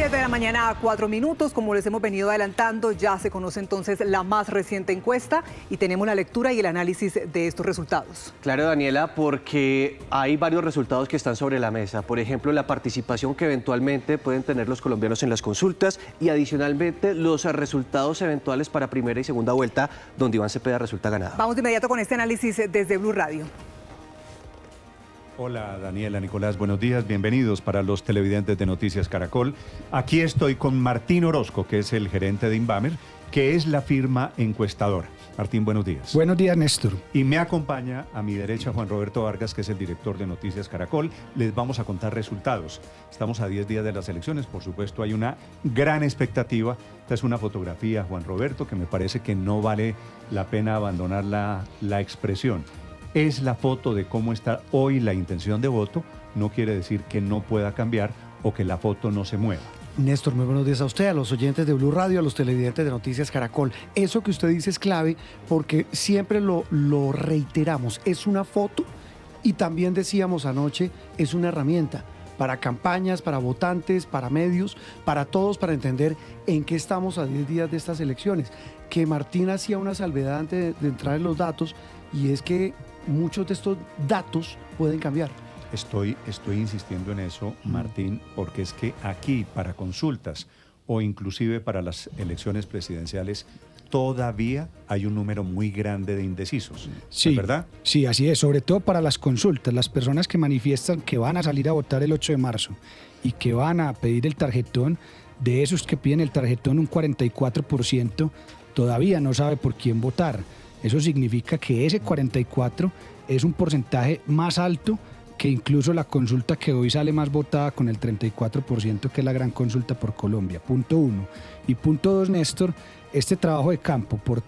7 de la mañana a 4 minutos, como les hemos venido adelantando, ya se conoce entonces la más reciente encuesta y tenemos la lectura y el análisis de estos resultados. Claro, Daniela, porque hay varios resultados que están sobre la mesa. Por ejemplo, la participación que eventualmente pueden tener los colombianos en las consultas y adicionalmente los resultados eventuales para primera y segunda vuelta, donde Iván Cepeda resulta ganado. Vamos de inmediato con este análisis desde Blue Radio. Hola Daniela, Nicolás, buenos días, bienvenidos para los televidentes de Noticias Caracol. Aquí estoy con Martín Orozco, que es el gerente de Invamer, que es la firma encuestadora. Martín, buenos días. Buenos días, Néstor. Y me acompaña a mi derecha Juan Roberto Vargas, que es el director de Noticias Caracol. Les vamos a contar resultados. Estamos a 10 días de las elecciones, por supuesto hay una gran expectativa. Esta es una fotografía, Juan Roberto, que me parece que no vale la pena abandonar la expresión. Es la foto de cómo está hoy la intención de voto, no quiere decir que no pueda cambiar o que la foto no se mueva. Néstor, muy buenos días a usted, a los oyentes de Blue Radio, a los televidentes de Noticias Caracol. Eso que usted dice es clave porque siempre lo reiteramos, es una foto y también decíamos anoche, es una herramienta para campañas, para votantes, para medios, para todos, para entender en qué estamos a 10 días de estas elecciones. Que Martín hacía una salvedad antes de entrar en los datos y es que muchos de estos datos pueden cambiar. Estoy insistiendo en eso, Martín, porque es que aquí para consultas o inclusive para las elecciones presidenciales todavía hay un número muy grande de indecisos, sí, ¿verdad? Sí, así es, sobre todo para las consultas, las personas que manifiestan que van a salir a votar el 8 de marzo y que van a pedir el tarjetón, de esos que piden el tarjetón un 44% todavía no sabe por quién votar. Eso significa que ese 44 es un porcentaje más alto que incluso la consulta que hoy sale más votada con el 34%, que es la gran consulta por Colombia. Punto 1. Y punto 2, Néstor, este trabajo de campo por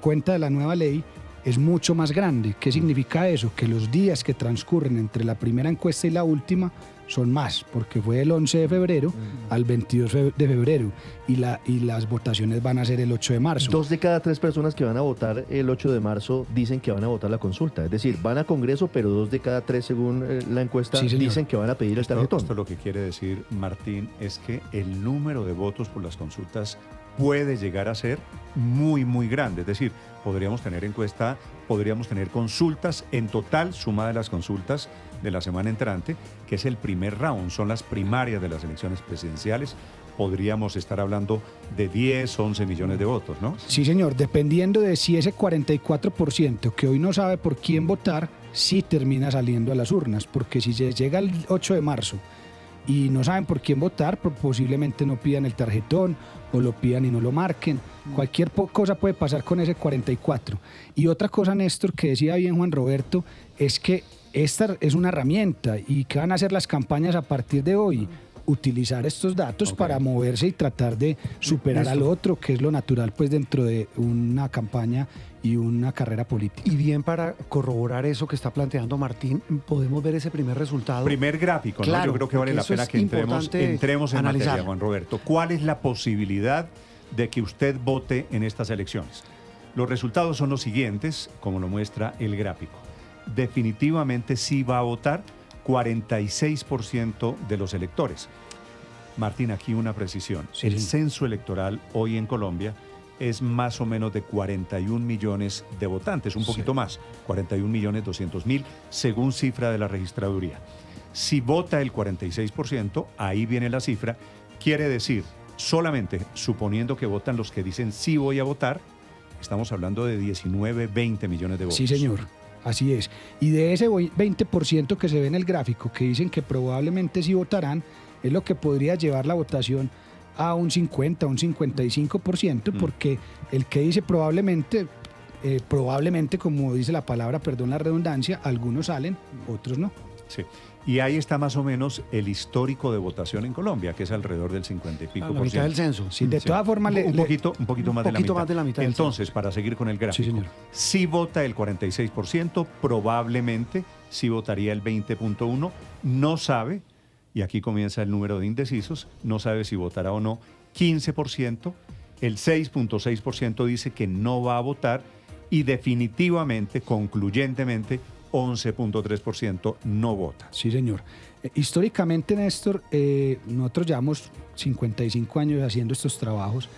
cuenta de la nueva ley es mucho más grande. ¿Qué significa eso? Que los días que transcurren entre la primera encuesta y la última son más, porque fue del 11 de febrero al 22 de febrero y las votaciones van a ser el 8 de marzo. 2 de cada 3 personas que van a votar el 8 de marzo dicen que van a votar la consulta. Es decir, van a Congreso, pero 2 de cada 3, según la encuesta, sí, dicen que van a pedir el tarjetón. Esto lo que quiere decir, Martín, es que el número de votos por las consultas puede llegar a ser muy, muy grande. Es decir, podríamos tener consultas en total, suma de las consultas de la semana entrante, que es el primer round, son las primarias de las elecciones presidenciales. Podríamos estar hablando de 10, 11 millones de votos, ¿no? Sí, señor, dependiendo de si ese 44% que hoy no sabe por quién votar, sí termina saliendo a las urnas, porque si se llega el 8 de marzo y no saben por quién votar, posiblemente no pidan el tarjetón o lo pidan y no lo marquen. Cualquier cosa puede pasar con ese 44. Y otra cosa, Néstor, que decía bien Juan Roberto, es que esta es una herramienta y que van a hacer las campañas a partir de hoy. Utilizar estos datos para moverse y tratar de superar al otro, que es lo natural pues dentro de una campaña y una carrera política. Y bien, para corroborar eso que está planteando Martín, podemos ver ese primer resultado. Primer gráfico, claro, ¿no? Yo creo que vale la pena que entremos en analizar. materia, Juan Roberto. ¿Cuál es la posibilidad de que usted vote en estas elecciones? Los resultados son los siguientes, como lo muestra el gráfico. Definitivamente sí va a votar 46% de los electores. Martín, aquí una precisión. Sí. El censo electoral hoy en Colombia es más o menos de 41 millones de votantes, un poquito más, 41.200.000, según cifra de la registraduría. Si vota el 46%, ahí viene la cifra, quiere decir, solamente suponiendo que votan los que dicen sí voy a votar, estamos hablando de 19, 20 millones de votos. Sí, señor. Así es. Y de ese 20% que se ve en el gráfico, que dicen que probablemente sí votarán, es lo que podría llevar la votación a un 50, un 55%, porque el que dice probablemente, como dice la palabra, perdón la redundancia, algunos salen, otros no. Sí. Y ahí está más o menos el histórico de votación en Colombia, que es alrededor del 50 y pico A la por mitad del ciento. censo. Sí, de todas formas... Un poquito más de la mitad. del Entonces, para seguir con el gráfico, Sí, señor. si vota el 46%, probablemente sí votaría el 20.1%, no sabe, y aquí comienza el número de indecisos, no sabe si votará o no, 15%, el 6.6% dice que no va a votar y definitivamente, concluyentemente, 11.3% no vota. Sí, señor. Históricamente, Néstor, nosotros llevamos 55 años haciendo estos trabajos.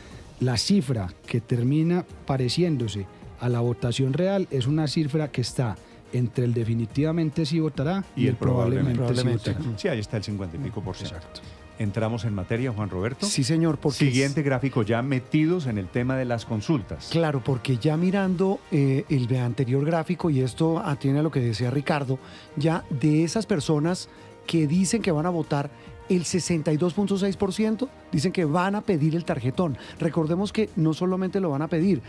La cifra que termina pareciéndose a la votación real es una cifra que está entre el definitivamente sí votará Y el probablemente sí votará. Sí, ahí está el 50 y pico por ciento. Exacto. Entramos en materia, Juan Roberto. Sí, señor. Porque Siguiente gráfico, ya metidos en el tema de las consultas. Claro, porque ya mirando el de anterior gráfico, y esto atiende a lo que decía Ricardo, ya de esas personas que dicen que van a votar, el 62.6% dicen que van a pedir el tarjetón. Recordemos que no solamente lo van a pedir,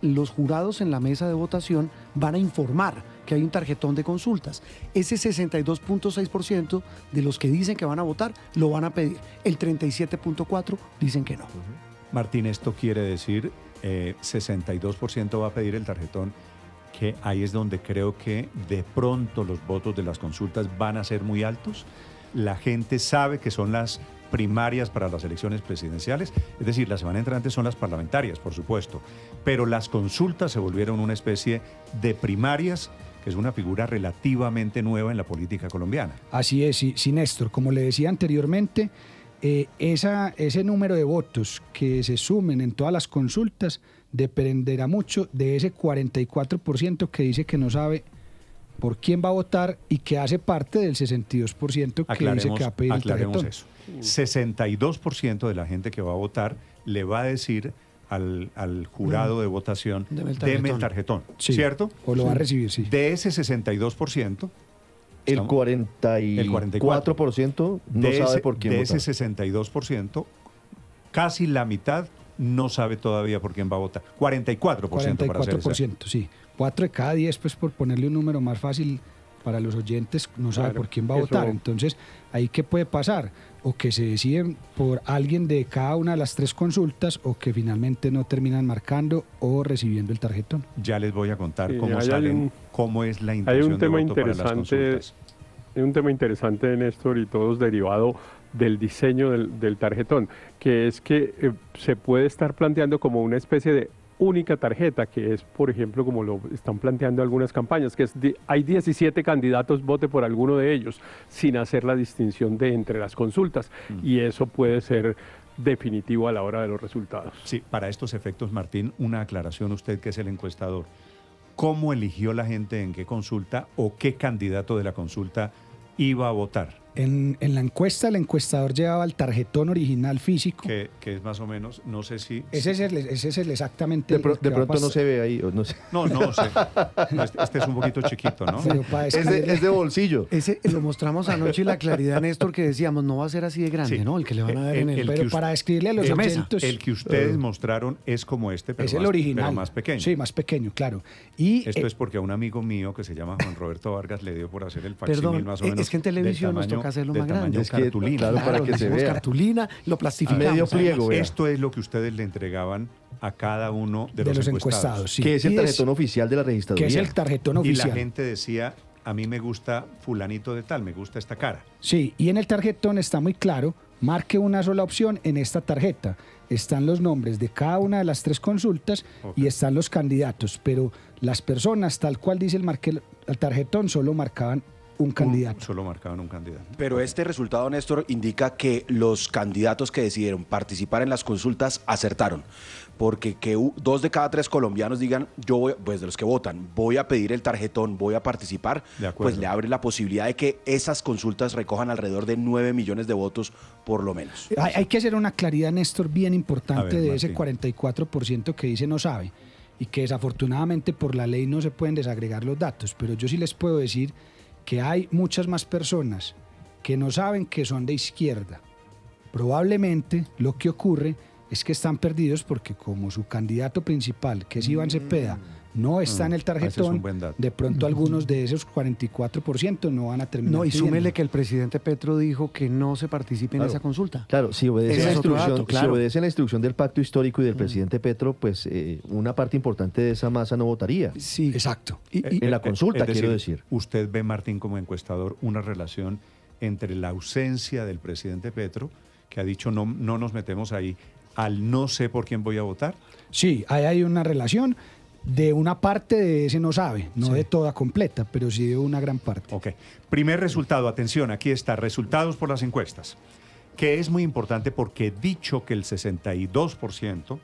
los jurados en la mesa de votación van a informar que hay un tarjetón de consultas. Ese 62.6% de los que dicen que van a votar lo van a pedir. El 37.4% dicen que no. Martín, esto quiere decir 62% va a pedir el tarjetón, que ahí es donde creo que de pronto los votos de las consultas van a ser muy altos. La gente sabe que son las primarias para las elecciones presidenciales, es decir, la semana entrante son las parlamentarias, por supuesto, pero las consultas se volvieron una especie de primarias, que es una figura relativamente nueva en la política colombiana. Así es, sí, Néstor. Como le decía anteriormente, ese número de votos que se sumen en todas las consultas dependerá mucho de ese 44% que dice que no sabe por quién va a votar y que hace parte del 62% que dice que va a pedir el tarjetón. Eso. 62% de la gente que va a votar le va a decir al jurado de votación, deme el tarjetón, Sí, ¿cierto? o lo va a recibir, sí. De ese 62%, El 44% no sabe por quién de votar. ese 62%, casi la mitad no sabe todavía por quién va a votar. 44%, para ser exacto. 44%, sí. 4 de cada 10, pues por ponerle un número más fácil para los oyentes, no sabe por quién va a votar. Entonces, ¿ahí qué puede pasar? O que se deciden por alguien de cada una de las 3 consultas, o que finalmente no terminan marcando o recibiendo el tarjetón. Ya les voy a contar Sí, cómo hay salen, cómo es la intención Hay un tema de voto para las interesante, consultas. hay un tema interesante, Néstor, y todos derivado del diseño del tarjetón, que es que se puede estar planteando como una especie de única tarjeta, que es, por ejemplo, como lo están planteando algunas campañas, que es hay 17 candidatos, vote por alguno de ellos, sin hacer la distinción de entre las consultas, y eso puede ser definitivo a la hora de los resultados. Sí, para estos efectos, Martín, una aclaración, usted que es el encuestador. ¿Cómo eligió la gente en qué consulta o qué candidato de la consulta iba a votar? En la encuesta, el encuestador llevaba el tarjetón original físico. Que es más o menos, no sé si... Ese es el exactamente. De el que va a pronto no pasar. se ve ahí, o no sé. No sé. Este es un poquito chiquito, ¿no? Pero para Es de escribirle- bolsillo. Ese lo mostramos anoche y la claridad, Néstor, que decíamos, no va a ser así de grande, Sí. ¿no? El que le van a dar en el... el pero que usted- para escribirle a los la mesa. oyentes, El que ustedes mostraron es como este, pero, es el más, original. pero más pequeño. Sí, más pequeño, claro. Y Esto es porque a un amigo mío que se llama Juan Roberto Vargas le dio por hacer el facsímil Perdón, más o menos. es que en televisión del nos toca hacerlo del más grande. tamaño Es que, cartulina. claro, para que le se hicimos vea. cartulina, lo plastificamos. Medio pliego, vea. Esto es lo que ustedes le entregaban a cada uno de, de los encuestados. encuestados, sí. Que es el Y tarjetón oficial de la que registraduría. es el tarjetón Y oficial. la gente decía, a mí me gusta fulanito de tal, me gusta esta cara. Sí, y en el tarjetón está muy claro, marque una sola opción en esta tarjeta. Están los nombres de cada una de las 3 consultas y están los candidatos, pero las personas, tal cual dice el tarjetón, solo marcaban un candidato. Solo marcaban un candidato. Pero este resultado, Néstor, indica que los candidatos que decidieron participar en las consultas acertaron. Porque que 2 de cada 3 colombianos digan, yo voy, pues de los que votan, voy a pedir el tarjetón, voy a participar, De acuerdo. pues le abre la posibilidad de que esas consultas recojan alrededor de 9 millones de votos, por lo menos. Hay que hacer una claridad, Néstor, bien A importante ver, de ese Martín. 44% que dice no sabe y que desafortunadamente por la ley no se pueden desagregar los datos, pero yo sí les puedo decir que hay muchas más personas que no saben que son de izquierda. Probablemente lo que ocurre es que están perdidos porque como su candidato principal, que es Iván Cepeda, no está en el ese es un tarjetón, buen dato. de pronto algunos de esos 44% no van a terminar No, y pidiendo. súmele que el presidente Petro dijo que no se participe en Claro. esa consulta. Claro, si obedece, Ese la es otro instrucción, dato, claro. si obedece la instrucción del pacto histórico y del presidente Petro, pues una parte importante de esa masa no votaría. Sí. Exacto. Y En la consulta, Es quiero decir. Usted ve, Martín, como encuestador, una relación entre la ausencia del presidente Petro, que ha dicho no nos metemos ahí, al no sé por quién voy a votar. Sí, ahí hay una relación. de una parte de ese no sabe, no de toda completa, pero sí de una gran parte. Ok. Primer resultado, atención, aquí está, resultados por las encuestas, que es muy importante porque dicho que el 62%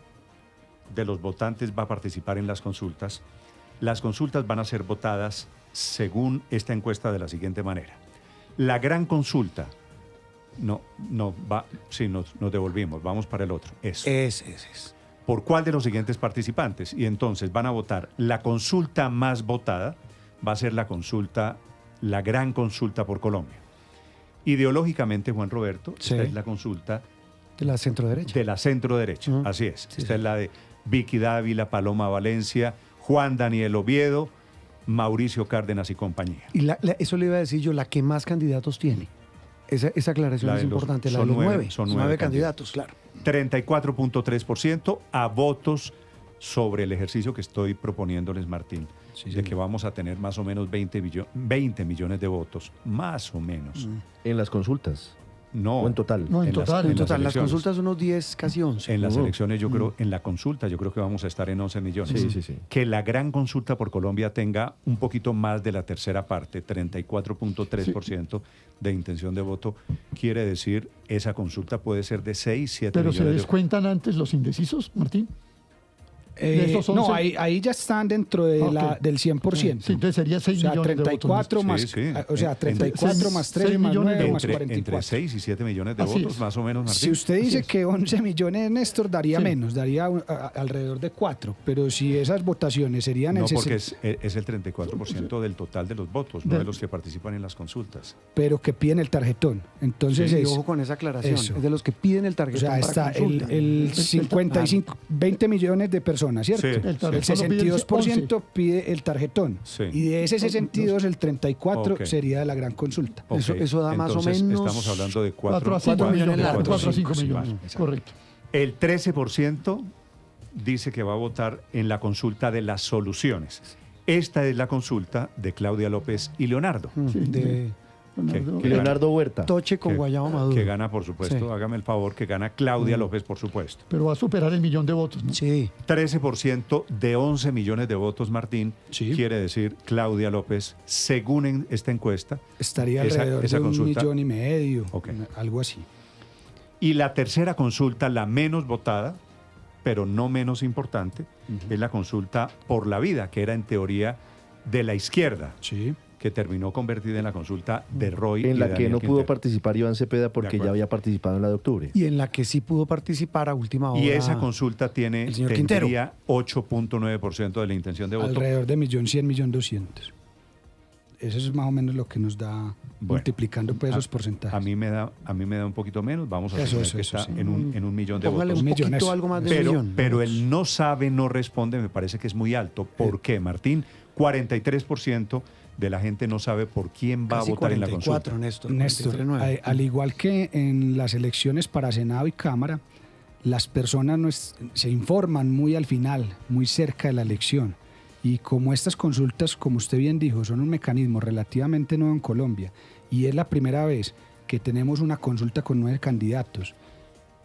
de los votantes va a participar en las consultas van a ser votadas según esta encuesta de la siguiente manera. La gran consulta, nos devolvimos, vamos para el otro. Eso. Es. ¿Por cuál de los siguientes participantes? Y entonces van a votar la consulta más votada, va a ser la gran consulta por Colombia. Ideológicamente, Juan Roberto, Sí. esta es la consulta De la centro-derecha. de la centro-derecha, Ujú. así es. Sí, Esta sí. es la de Vicky Dávila, Paloma Valencia, Juan Daniel Oviedo, Mauricio Cárdenas y compañía. Y eso le iba a decir yo, la que más candidatos tiene. Esa aclaración La es de los- importante, la de son los nueve, 9. son Son nueve 9 candidatos, claro. 34.3% a votos sobre el ejercicio que estoy proponiéndoles, Martín, de que vamos a tener más o menos 20 millones de votos, más o menos. En las consultas. No, O en total. en En total, las elecciones. consultas unos 10, casi 11. En las elecciones yo creo, en la consulta yo creo que vamos a estar en 11 millones. Sí. Que la gran consulta por Colombia tenga un poquito más de la tercera parte, 34.3% de intención de voto, quiere decir esa consulta puede ser de 6, 7 Pero se millones de descuentan antes los indecisos, Martín. De estos No, 11. ahí ya están dentro de Ok. del 100%. Sí, entonces sería 6 o sea, millones de 34 votos. más, Sí, sí. o sea, 34 Seis- más 3 seis más millones 9 de más entre 44. 6 y 7 millones de Así votos, es. más o menos, Martín. Si usted dice es. que 11 millones, Néstor, daría Sí. menos, daría alrededor de 4. Pero si esas votaciones serían No, el porque 60, es el 34% del total de los votos, no de los que participan en las consultas. pero que piden el tarjetón. Entonces Sí, es, ojo con esa aclaración. eso. Es de los que piden el o tarjetón sea, para está consulta. el 55, 20 millones de personas, ¿cierto? Sí. El El tarjetón lo pide el 62% pide el tarjetón. Sí. Y de ese 62, el 34 Ok. sería la gran consulta. Ok, Eso da más o entonces menos estamos hablando de 4 a 5 4 millones. millones largos. 4 a 5 sí, millones. vale. Correcto. El 13% dice que va a votar en la consulta de las soluciones. Esta es la consulta de Claudia López y Leonardo, Sí, De Leonardo. que- Leonardo Huerta. Toche con que- Guayabo Maduro. que gana, por supuesto, Sí. hágame el favor, que gana Claudia López, por supuesto. Pero va a superar el millón de votos, ¿no? Sí. 13% de 11 millones de votos, Martín, Sí. quiere decir Claudia López, según en esta encuesta. Estaría Esa- alrededor esa de consulta- 1,5 millones, Ok. algo así. Y la tercera consulta, la menos votada, pero no menos importante, es la consulta por la vida, que era en teoría de la izquierda, Sí. que terminó convertida en la consulta de Roy. En y la de que Daniel no pudo Quintero. participar Iván Cepeda porque acuerdo. ya había participado en la de octubre. Y en la que sí pudo participar a última hora. Y esa consulta tiene, el señor Quintero. tendría 8.9% de la intención de voto. Alrededor de 1.100.000, 1.200.000. Eso es más o menos lo que nos da multiplicando pues esos porcentajes. A mí me da un poquito menos, vamos a Eso, suponer eso, que eso, está sí. en un millón de Póngale votos. un poquito Millones. algo más de Pero, millón. pero el no sabe, no responde, me parece que es muy alto. ¿Por qué, Martín? 43% de la gente no sabe por quién va Casi a votar en la 44, consulta. Néstor. Néstor, 43.9. al igual que en las elecciones para Senado y Cámara, las personas se informan muy al final, muy cerca de la elección. Y como estas consultas, como usted bien dijo, son un mecanismo relativamente nuevo en Colombia, y es la primera vez que tenemos una consulta con 9 candidatos,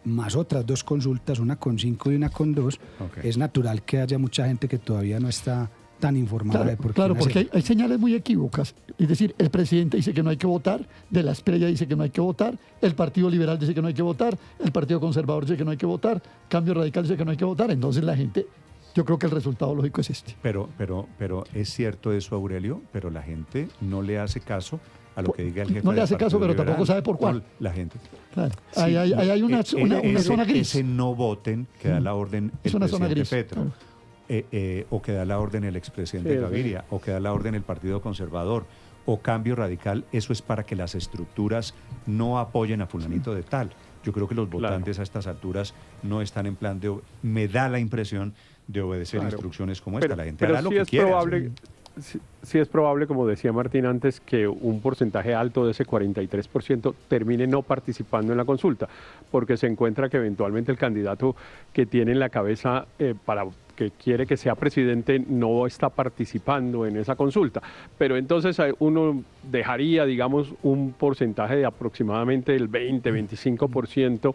más otras 2 consultas, una con 5 y una con 2, Ok. es natural que haya mucha gente que todavía no está tan informada de por Claro, quién porque hacer. hay señales muy equívocas. Es decir, el presidente dice que no hay que votar, De la Espriella dice que no hay que votar, el Partido Liberal dice que no hay que votar, el Partido Conservador dice que no hay que votar, Cambio Radical dice que no hay que votar. Entonces la gente, yo creo que el resultado lógico es este. Pero es cierto eso, Aurelio, pero la gente no le hace caso a lo que diga el jefe No le del hace caso, Partido pero Liberal. tampoco sabe por cuál. No, la gente. Claro. Sí, Ahí hay una zona gris. Ese no voten que da la orden Es el una zona presidente gris, Petro, o que da la orden el expresidente Sí, Gaviria, o que da la orden el Partido Conservador, o Cambio Radical. Eso es para que las estructuras no apoyen a fulanito de tal. Yo creo que los votantes a estas alturas no están en plan de... Me da la impresión de obedecer Claro. instrucciones como esta. La gente pero hará lo sí que es quiera. probable, sí es probable, como decía Martín antes, que un porcentaje alto de ese 43% termine no participando en la consulta, porque se encuentra que eventualmente el candidato que tiene en la cabeza que quiere que sea presidente no está participando en esa consulta. Pero entonces uno dejaría, digamos, un porcentaje de aproximadamente el 20-25%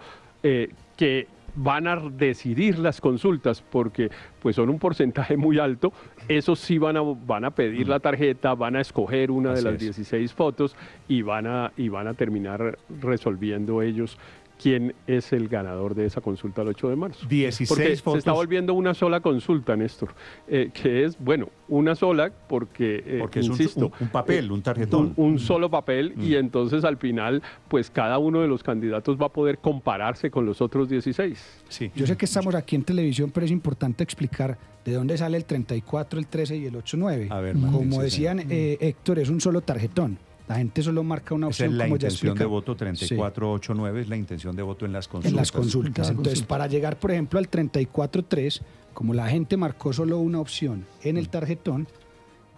que van a decidir las consultas, porque pues son un porcentaje muy alto. Esos sí van a pedir la tarjeta, van a escoger una de las 16 fotos y van a terminar resolviendo ellos quién es el ganador de esa consulta el 8 de marzo. 16 porque fotos. Se está volviendo una sola consulta, Néstor, que es, bueno, una sola porque es insisto, un papel, un tarjetón. Un solo papel y entonces al final, pues cada uno de los candidatos va a poder compararse con los otros 16. Sí. Yo sé que estamos aquí en televisión, pero es importante explicar de dónde sale el 34, el 13 y el 8-9. A ver, Martín, como sí, decían, Héctor, es un solo tarjetón. La gente solo marca una Esa opción. es la como ya intención de explica. voto 3489, es la intención de voto en las consultas. En las consultas. Entonces, para llegar, por ejemplo, al 34-3, como la gente marcó solo una opción en el tarjetón,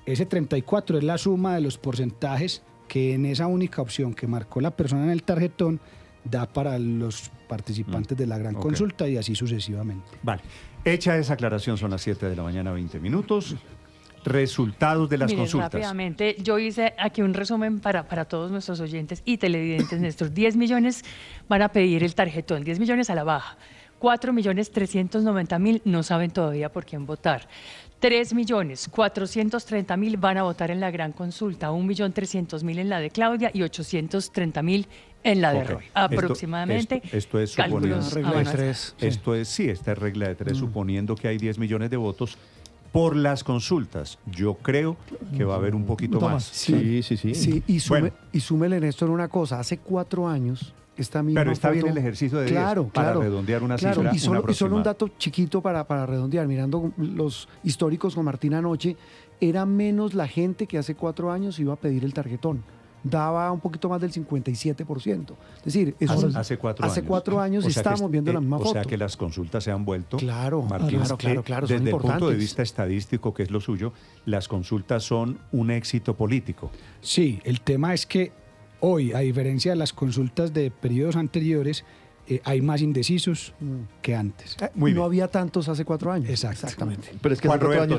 ese 34 es la suma de los porcentajes que en esa única opción que marcó la persona en el tarjetón da para los participantes de la gran consulta y así sucesivamente. Vale. Hecha esa aclaración, son las 7 de la mañana, 20 minutos. Resultados de las Miren, consultas. rápidamente, yo hice aquí un resumen para todos nuestros oyentes y televidentes, Néstor. 10 millones van a pedir el tarjetón, 10 millones a la baja. 4.390.000 no saben todavía por quién votar. 3.430.000 van a votar en la gran consulta, 1.300.000 en la de Claudia y 830.000 en la de Roy. Aproximadamente. Esto es suponiendo. Regla de tres. Esto es, sí, esta es regla de tres, suponiendo que hay 10 millones de votos por las consultas. Yo creo que va a haber un poquito más. Sí. Sí, y súmele, Néstor, una cosa. Hace 4 años, esta misma Pero está foto, bien el ejercicio de 10 para redondear una cifra. Y solo un dato chiquito para redondear. Mirando los históricos con Martín anoche, era menos la gente que hace 4 años iba a pedir el tarjetón. Daba un poquito más del 57%. Es decir, eso hace 4 años. Hace 4 años estábamos viendo la misma foto. O sea que las consultas se han vuelto. Claro, Martín, claro. Desde el punto de importantes. vista estadístico, que es lo suyo, las consultas son un éxito político. Sí, el tema es que hoy, a diferencia de las consultas de periodos anteriores, hay más indecisos que antes. No había tantos hace 4 años. Exactamente. Pero es que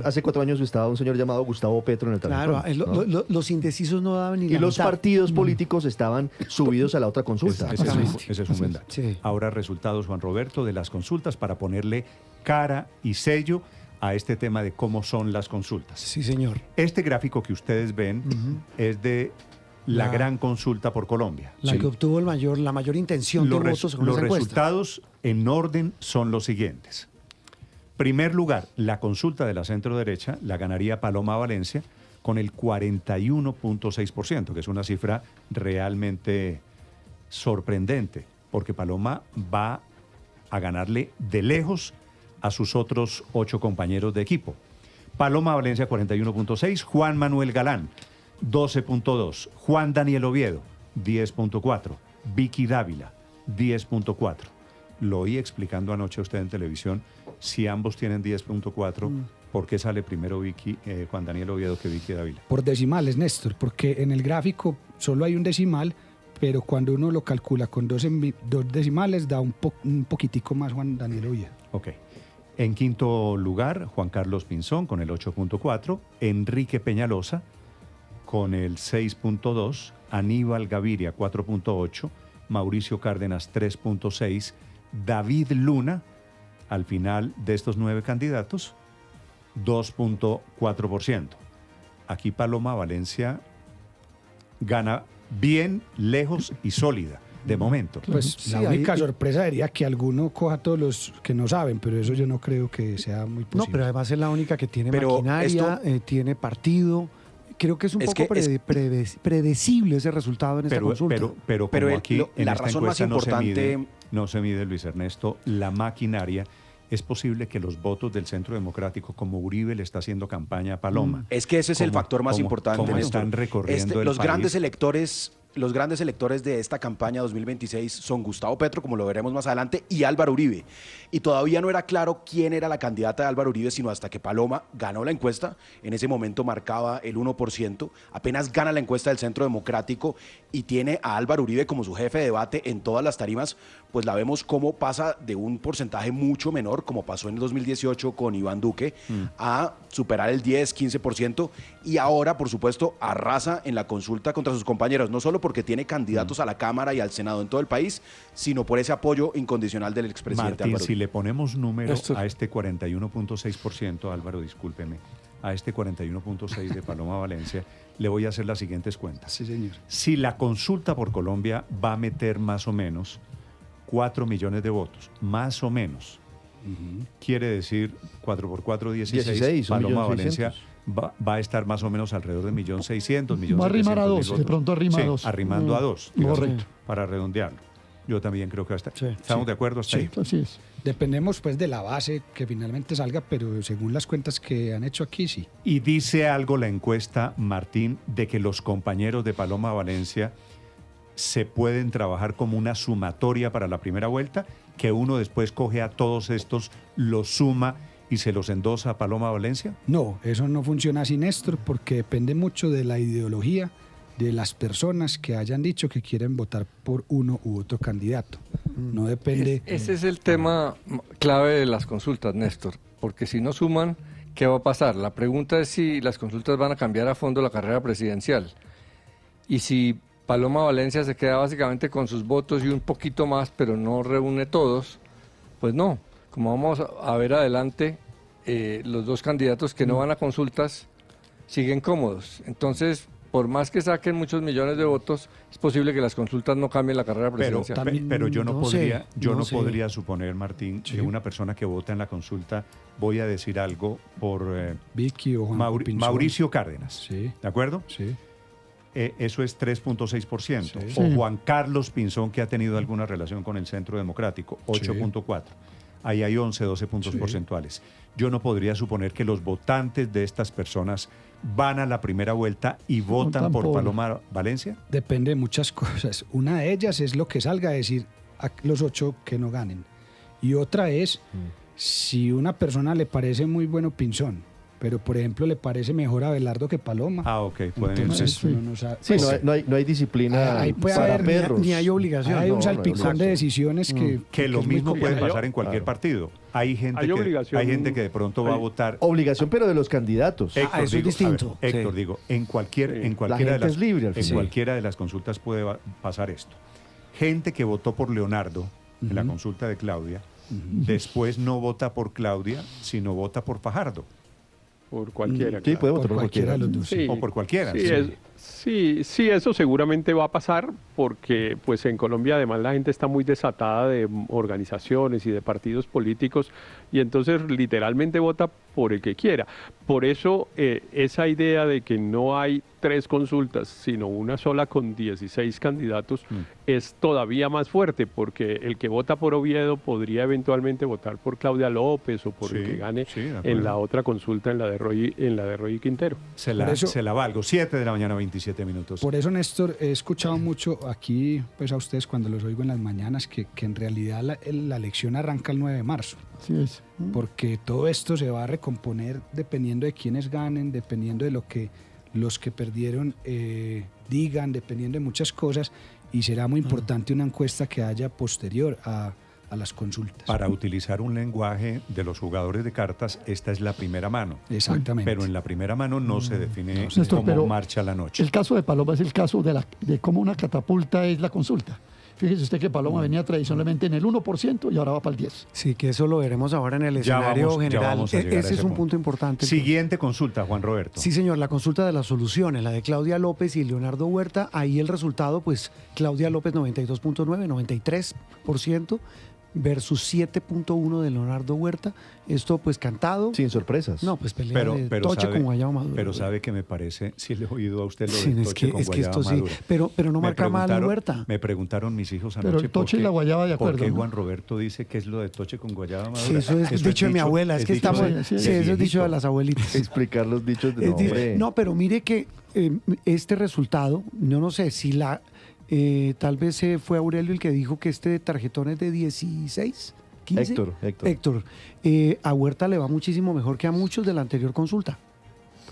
hace 4 años estaba un señor llamado Gustavo Petro en el tarjetón. Claro, ¿no? los indecisos no daban ni y la los mitad. partidos políticos estaban subidos a la otra consulta. Ese es un buen dato. Sí. Ahora resultados, Juan Roberto, de las consultas para ponerle cara y sello a este tema de cómo son las consultas. Sí, señor. Este gráfico que ustedes ven es de la gran consulta por Colombia. La que obtuvo la mayor intención de votos según Los esa encuesta. resultados en orden son los siguientes. Primer lugar, la consulta de la centro derecha la ganaría Paloma Valencia con el 41.6%, que es una cifra realmente sorprendente, porque Paloma va a ganarle de lejos a sus otros 8 compañeros de equipo. Paloma Valencia 41.6, Juan Manuel Galán 12.2, Juan Daniel Oviedo 10.4, Vicky Dávila 10.4. Lo oí explicando anoche a usted en televisión, si ambos tienen 10.4, ¿por qué sale primero Juan Daniel Oviedo que Vicky Dávila? Por decimales, Néstor, porque en el gráfico solo hay un decimal, pero cuando uno lo calcula con dos decimales da un poquitico más Juan Daniel Oviedo. Ok. En quinto lugar, Juan Carlos Pinzón con el 8.4, Enrique Peñalosa con el 6.2, Aníbal Gaviria 4.8, Mauricio Cárdenas 3.6, David Luna, al final de estos 9 candidatos, 2.4%. Aquí Paloma Valencia gana bien, lejos y sólida, de momento. Pues la única sorpresa sería que alguno coja a todos los que no saben, pero eso yo no creo que sea muy posible. No, pero además es la única que tiene maquinaria, tiene partido. Creo que es un poco predecible ese resultado en esta consulta. Pero como aquí en la esta razón más encuesta importante no se mide, Luis Ernesto, la maquinaria. Es posible que los votos del Centro Democrático, como Uribe le está haciendo campaña a Paloma. Es que ese es el factor más importante. Como están recorriendo el los país. Los grandes electores de esta campaña 2026 son Gustavo Petro, como lo veremos más adelante, y Álvaro Uribe. Y todavía no era claro quién era la candidata de Álvaro Uribe, sino hasta que Paloma ganó la encuesta. En ese momento marcaba el 1%. Apenas gana la encuesta del Centro Democrático y tiene a Álvaro Uribe como su jefe de debate en todas las tarimas, pues la vemos cómo pasa de un porcentaje mucho menor, como pasó en el 2018 con Iván Duque, a superar el 10, 15%. Y ahora, por supuesto, arrasa en la consulta contra sus compañeros, no solo porque tiene candidatos a la Cámara y al Senado en todo el país, sino por ese apoyo incondicional del expresidente Martín, Álvaro si Uribe. le ponemos número a este 41.6%, Álvaro, discúlpeme, a este 41.6% de Paloma Valencia, le voy a hacer las siguientes cuentas. Sí, señor. Si la consulta por Colombia va a meter más o menos 4 millones de votos, más o menos, quiere decir 4 por 4, 16, 16, Paloma 1.600.000. Valencia va a estar más o menos alrededor de 1.600.000, 1.700.000 Va a arrimar a dos, votos. de pronto arrima a Sí, dos. arrimando a dos, digamos, Correcto. para redondearlo. Yo también creo que va a estar. Sí, ¿Estamos de acuerdo hasta ahí? Así es. Dependemos pues de la base que finalmente salga, pero según las cuentas que han hecho aquí, sí. Y dice algo la encuesta, Martín, de que los compañeros de Paloma Valencia se pueden trabajar como una sumatoria para la primera vuelta, que uno después coge a todos estos, los suma y se los endosa a Paloma Valencia. No, eso no funciona así, Néstor, porque depende mucho de la ideología de las personas que hayan dicho que quieren votar por uno u otro candidato. No depende... Ese es el tema clave de las consultas, Néstor, porque si no suman, ¿qué va a pasar? La pregunta es si las consultas van a cambiar a fondo la carrera presidencial. Y si Paloma Valencia se queda básicamente con sus votos y un poquito más, pero no reúne todos, pues no. Como vamos a ver adelante, los dos candidatos que no van a consultas siguen cómodos. Entonces, por más que saquen muchos millones de votos, es posible que las consultas no cambien la carrera presidencial. Pero yo no, no podría, sé, yo no no sé. podría suponer, Martín, que una persona que vota en la consulta, voy a decir algo por Vicky o Juan Pinzón. Mauricio Cárdenas, Sí, ¿de acuerdo? sí. Eso es 3.6%. Sí. O Sí. Juan Carlos Pinzón, que ha tenido alguna relación con el Centro Democrático, 8.4%. Ahí hay 11, 12 puntos Sí. porcentuales. Yo no podría suponer que los votantes de estas personas van a la primera vuelta y votan por tampoco. Paloma Valencia. Depende de muchas cosas. Una de ellas es lo que salga a decir a los 8 que no ganen. Y otra es si una persona le parece muy bueno Pinzón, pero por ejemplo le parece mejor a Abelardo que Paloma. Ah, ok, pueden Entonces ser. uno no sabe. Sí, Pues, no hay disciplina ahí puede para haber perros. Ni hay obligación. hay no, un no, salpicón exacto. de decisiones Que lo es muy mismo puede complicado. pasar en cualquier Hay- partido. Hay gente, hay obligación. hay gente que de pronto va a votar. Obligación, pero de los candidatos. Héctor, eso es distinto. a ver, Héctor, Sí. digo, en cualquiera gente de las, es libre al en final. cualquiera de las consultas puede pasar esto. Gente que votó por Leonardo en la consulta de Claudia, después no vota por Claudia, sino vota por Fajardo Por cualquiera. Sí, claro. puede Por votar por cualquiera de cualquiera. los dos. Sí. o por cualquiera. Sí, sí, eso seguramente va a pasar porque pues en Colombia además la gente está muy desatada de organizaciones y de partidos políticos y entonces literalmente vota por el que quiera. Por eso esa idea de que no hay 3 consultas, sino una sola con 16 candidatos es todavía más fuerte porque el que vota por Oviedo podría eventualmente votar por Claudia López o por el Sí, que gane sí, de acuerdo. en la otra consulta, en la de Roy Quintero. Se Por eso- la valgo. 7 de la mañana, 27 minutos. Por eso, Néstor, he escuchado mucho aquí, pues a ustedes cuando los oigo en las mañanas, que en realidad la elección arranca el 9 de marzo. Así es. Porque todo esto se va a recomponer dependiendo de quiénes ganen, dependiendo de lo que los que perdieron digan, dependiendo de muchas cosas, y será muy importante una encuesta que haya posterior a las consultas. Para utilizar un lenguaje de los jugadores de cartas, esta es la primera mano. Exactamente. Pero en la primera mano no se define Néstor, cómo pero marcha la noche. El caso de Paloma es el caso de cómo una catapulta es la consulta. Fíjese usted que Paloma venía tradicionalmente en el 1% y ahora va para el 10%. Sí, que eso lo veremos ahora en el Ya escenario vamos- ya general. vamos a llegar a Ese ese es un punto. punto importante. Siguiente consulta, Juan Roberto. Sí, señor, la consulta de las soluciones, la de Claudia López y Leonardo Huerta. Ahí el resultado, pues Claudia López 92.9, 93% versus 7.1 de Leonardo Huerta. Esto pues cantado. Sin sorpresas. No, pues pelea de toche sabe, con guayaba madura. pero sabe que me parece, si le he oído a usted lo Sí, de es toche que- con es que guayaba esto sí, madura. pero no Me marca mal preguntaron- Huerta. Me preguntaron mis hijos Pero anoche el toche y la guayaba de acuerdo, ¿por qué ¿no? Juan Roberto dice que es lo de toche con guayaba madura? Sí, eso es dicho de mi abuela, es que dicho estamos, de- sí, sí, de eso es dicho viejito. de las abuelitas. Explicar los dichos de Es decir, hombre. no, pero mire que este resultado, yo no sé si tal vez fue Aurelio el que dijo que este tarjetón es de 16, 15. Héctor. A Huerta le va muchísimo mejor que a muchos de la anterior consulta.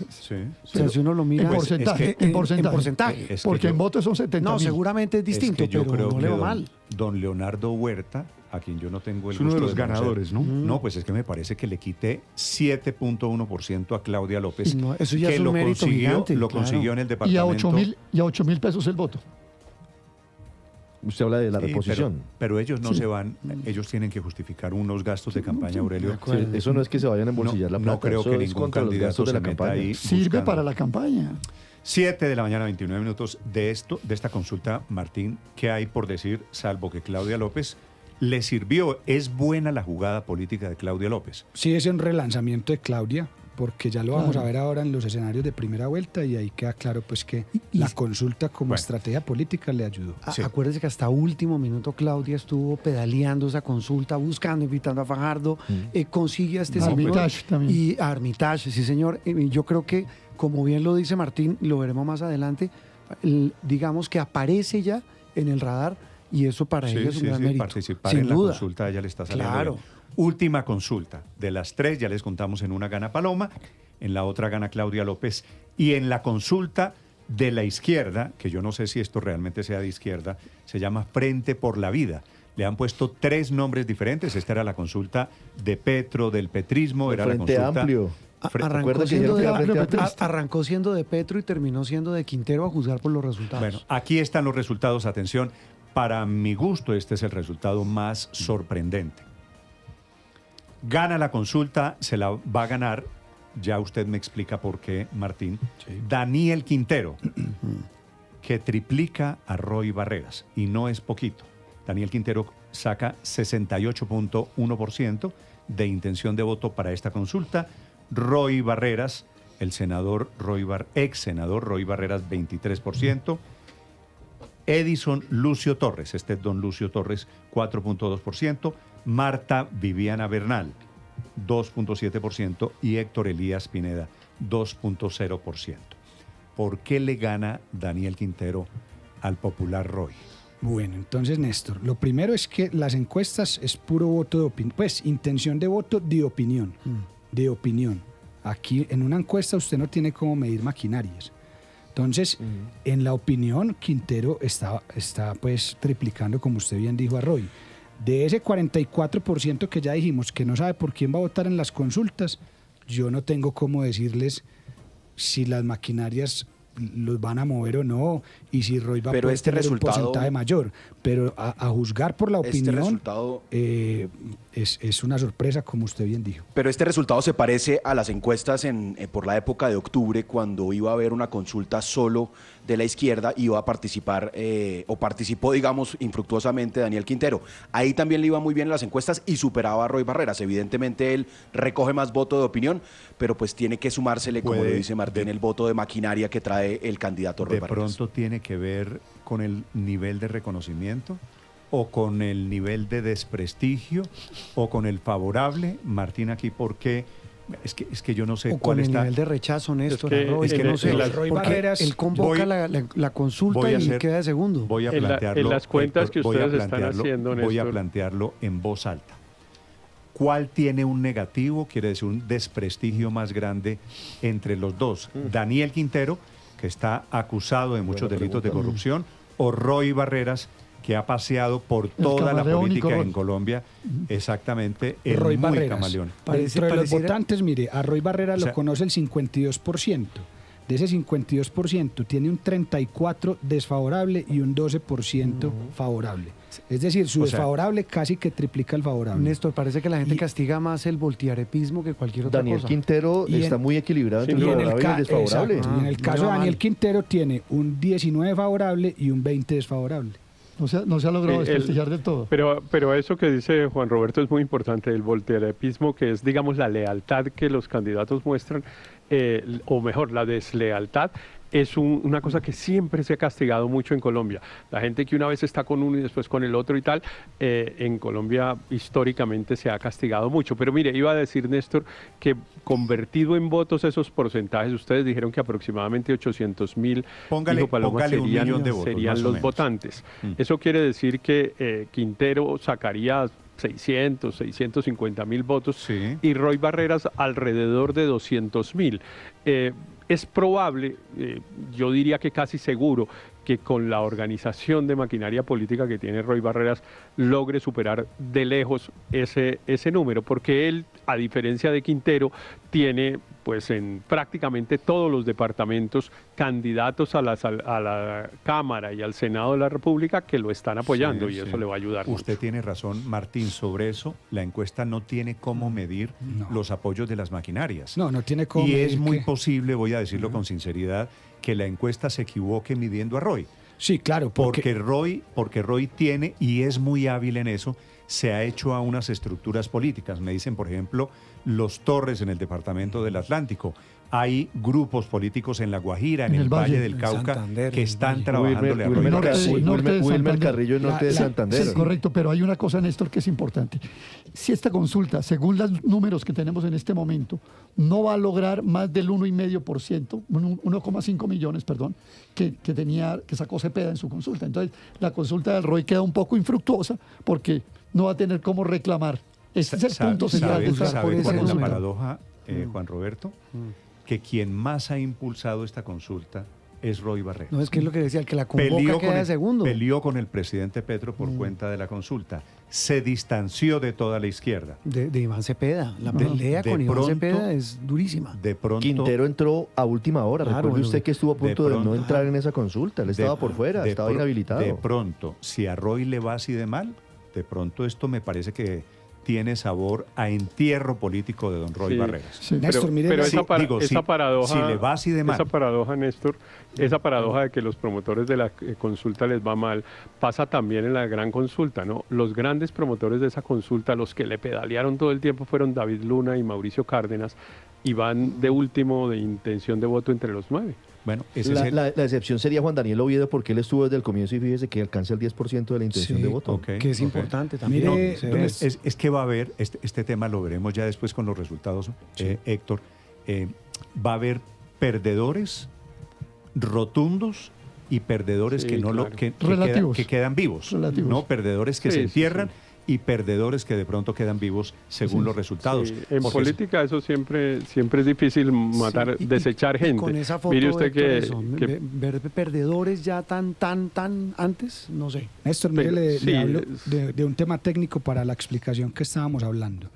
Sí, O sea, si uno lo mira En Pues, porcentaje. es que- en porcentaje. en porcentaje. Es que Porque yo- en votos son 70.000. No, seguramente es distinto, es que yo pero creo no que le va don, mal. don Leonardo Huerta, a quien yo no tengo el Es uno de gusto los conocer, ganadores, ¿no? No, pues es que me parece que le quité 7.1% a Claudia López. No, eso ya que es un lo mérito consiguió, gigante, lo claro. consiguió en el Y a departamento. 8.000 pesos el voto. Usted habla de la Sí, reposición. pero ellos no se van, ellos tienen que justificar unos gastos de campaña, Aurelio. Sí, eso no es que se vayan a embolsillar la plata. No creo eso que es ningún contra los candidato gastos de se la meta campaña. ahí Sirve buscando. para la campaña. 7 de la mañana, 29 minutos de esta consulta, Martín, ¿qué hay por decir, salvo que Claudia López le sirvió? ¿Es buena la jugada política de Claudia López? Sí, es un relanzamiento de Claudia, porque ya lo vamos a ver ahora en los escenarios de primera vuelta y ahí queda claro pues que la consulta como Bueno. estrategia política le ayudó. Sí. Acuérdese que hasta último minuto Claudia estuvo pedaleando esa consulta, buscando, invitando a Fajardo, consigue a este señor. Armitage también. Y a Armitage, sí señor. Yo creo que, como bien lo dice Martín, lo veremos más adelante, digamos que aparece ya en el radar y eso para ella es un gran mérito. Participar Sin en la duda. consulta ya le está saliendo Claro. bien. Última consulta. De las 3 ya les contamos, en una gana Paloma, en la otra gana Claudia López, y en la consulta de la izquierda, que yo no sé si esto realmente sea de izquierda, se llama Frente por la Vida. Le han puesto 3 nombres diferentes. Esta era la consulta de Petro, del petrismo, era la Frente consulta... Amplio. Arrancó siendo, dijeron que era Frente Amplio? arrancó siendo de Petro y terminó siendo de Quintero, a juzgar por los resultados. Bueno, aquí están los resultados. Atención, para mi gusto este es el resultado más sorprendente. Gana la consulta, se la va a ganar, ya usted me explica por qué, Martín, Daniel Quintero, que triplica a Roy Barreras, y no es poquito. Daniel Quintero saca 68.1% de intención de voto para esta consulta. Roy Barreras, el senador ex senador Roy Barreras, 23%. Edison Lucio Torres, este es don Lucio Torres, 4.2%. Marta Viviana Bernal, 2.7%. Y Héctor Elías Pineda, 2.0%. ¿Por qué le gana Daniel Quintero al popular Roy? Bueno, entonces, Néstor, lo primero es que las encuestas es puro voto de opinión, pues intención de voto de opinión, de opinión. Aquí en una encuesta usted no tiene cómo medir maquinarias. Entonces, en la opinión, Quintero está pues triplicando, como usted bien dijo, a Roy. De ese 44% que ya dijimos que no sabe por quién va a votar en las consultas, yo no tengo cómo decirles si las maquinarias los van a mover o no, y si Roy va a poder tener un porcentaje mayor. Pero a juzgar por la opinión, es una sorpresa, como usted bien dijo. Pero este resultado se parece a las encuestas por la época de octubre, cuando iba a haber una consulta solo de la izquierda, iba a participar, o participó, digamos, infructuosamente Daniel Quintero. Ahí también le iba muy bien en las encuestas y superaba a Roy Barreras. Evidentemente él recoge más voto de opinión, pero pues tiene que sumársele, como lo dice Martín, el voto de maquinaria que trae el candidato Roy Barreras. ¿De pronto tiene que ver con el nivel de reconocimiento, o con el nivel de desprestigio, o con el favorable? Martín, aquí, ¿por qué? Es que yo no sé o cuál con el está... nivel de rechazo, Néstor. Es que no sé. Roy porque Barreras, él convoca la consulta y queda de segundo. Voy a plantearlo, en las cuentas que ustedes están haciendo, voy a Néstor. plantearlo en voz alta. ¿Cuál tiene un negativo, quiere decir un desprestigio más grande entre los dos? Daniel Quintero, que está acusado de muchos delitos de corrupción, o Roy Barreras, que ha paseado por toda la política en Colombia, exactamente, el Roy muy Barreras. camaleón. Dentro de los votantes, mire, a Roy Barreras O sea, lo conoce el 52%. De ese 52% tiene un 34% desfavorable y un 12% favorable. Es decir, su desfavorable casi que triplica el favorable. Néstor, parece que la gente castiga más el voltiarepismo que cualquier otra Daniel cosa. Quintero está muy equilibrado entre el favorable y el desfavorable. Exacto. Y en el caso de Daniel Quintero tiene un 19 favorable y un 20 desfavorable. No se ha logrado desprestigiar del todo. Pero eso que dice Juan Roberto es muy importante, el voltearepismo, que es, digamos, la lealtad que los candidatos muestran, o mejor, la deslealtad, es una cosa que siempre se ha castigado mucho en Colombia. La gente que una vez está con uno y después con el otro y tal, en Colombia históricamente se ha castigado mucho. Pero mire, iba a decir, Néstor, que convertido en votos esos porcentajes, ustedes dijeron que aproximadamente 800.000, dijo Paloma, póngale 1 millón de votos, serían más o los menos. votantes. Eso quiere decir que Quintero sacaría 650.000 votos y Roy Barreras alrededor de 200.000. Es probable, yo diría que casi seguro, que con la organización de maquinaria política que tiene Roy Barreras logre superar de lejos ese número, porque él, a diferencia de Quintero, tiene pues en prácticamente todos los departamentos candidatos a la Cámara y al Senado de la República que lo están apoyando, y eso le va a ayudar mucho. Usted tiene razón, Martín, sobre eso. La encuesta no tiene cómo medir los apoyos de las maquinarias. No tiene cómo Y medir es muy que- posible, voy a decirlo con sinceridad, que la encuesta se equivoque midiendo a Roy. Sí, claro, Porque Roy tiene, y es muy hábil en eso, se ha hecho a unas estructuras políticas. Me dicen, por ejemplo, los Torres en el departamento del Atlántico. Hay grupos políticos en La Guajira, en el Valle del Cauca, que están trabajándole a Roy Barreras. Wilmer Carrillo, norte de Santander. Sí, correcto, pero hay una cosa, Néstor, que es importante. Si esta consulta, según los números que tenemos en este momento, no va a lograr más del 1,5%, 1,5 millones, perdón, que sacó Cepeda en su consulta. Entonces, la consulta del Roy queda un poco infructuosa porque no va a tener cómo reclamar. Este es el punto central de esta ¿Sabe cuál es la número. paradoja, Juan Roberto? Que quien más ha impulsado esta consulta es Roy Barreras. No, es que es lo que decía, el que la convoca queda de segundo. Peleó con el presidente Petro por cuenta de la consulta. Se distanció de toda la izquierda. De Iván Cepeda. La pelea De con Iván pronto- Cepeda es durísima. De pronto, Quintero entró a última hora. Claro, Recuerde bueno, usted que estuvo a punto de, no entrar en esa consulta. Él estaba por fuera, estaba inhabilitado. De pronto, si a Roy le va así de mal, de pronto esto me parece que tiene sabor a entierro político de don Roy Sí. Barreras. Sí, Néstor, mire, Pero Sí, digo, esa si- paradoja, si le va así de mal. esa paradoja, Néstor, esa paradoja de que los promotores de la consulta les va mal, pasa también en la gran consulta, ¿no? Los grandes promotores de esa consulta, los que le pedalearon todo el tiempo, fueron David Luna y Mauricio Cárdenas, y van de último de intención de voto entre los 9. Bueno, ese La, es el... la excepción sería Juan Daniel Oviedo, porque él estuvo desde el comienzo y fíjese que alcanza el 10% de la intención de voto. Ok, Que es ok. importante también. Mire, Se No, ve. es que va a haber, este tema lo veremos ya después con los resultados, Héctor, va a haber perdedores rotundos y perdedores Sí, que no claro. Relativos. que quedan vivos, Relativos. no perdedores que Sí, se sí, entierran sí. y perdedores que de pronto quedan vivos según los resultados. Sí, en Porque política eso siempre es difícil matar, Sí, y- desechar y gente. con esa foto, Mire usted Héctor, que, eso, ver perdedores ya tan antes, no sé. Néstor, mire, le Sí, hablo es- de un tema técnico para la explicación que estábamos hablando.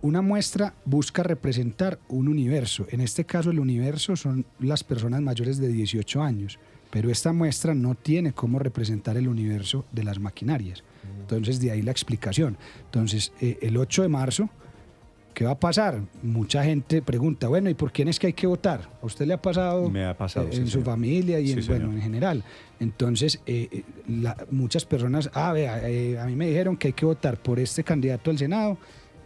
Una muestra busca representar un universo. En este caso, el universo son las personas mayores de 18 años, pero esta muestra no tiene cómo representar el universo de las maquinarias. Entonces, de ahí la explicación. Entonces, el 8 de marzo, ¿qué va a pasar? Mucha gente pregunta, bueno, ¿y por quién es que hay que votar? ¿A usted le ha pasado? Me ha pasado, sí, en su señor. familia y Sí, bueno, señor. en general. Entonces, muchas personas, vea, a mí me dijeron que hay que votar por este candidato al Senado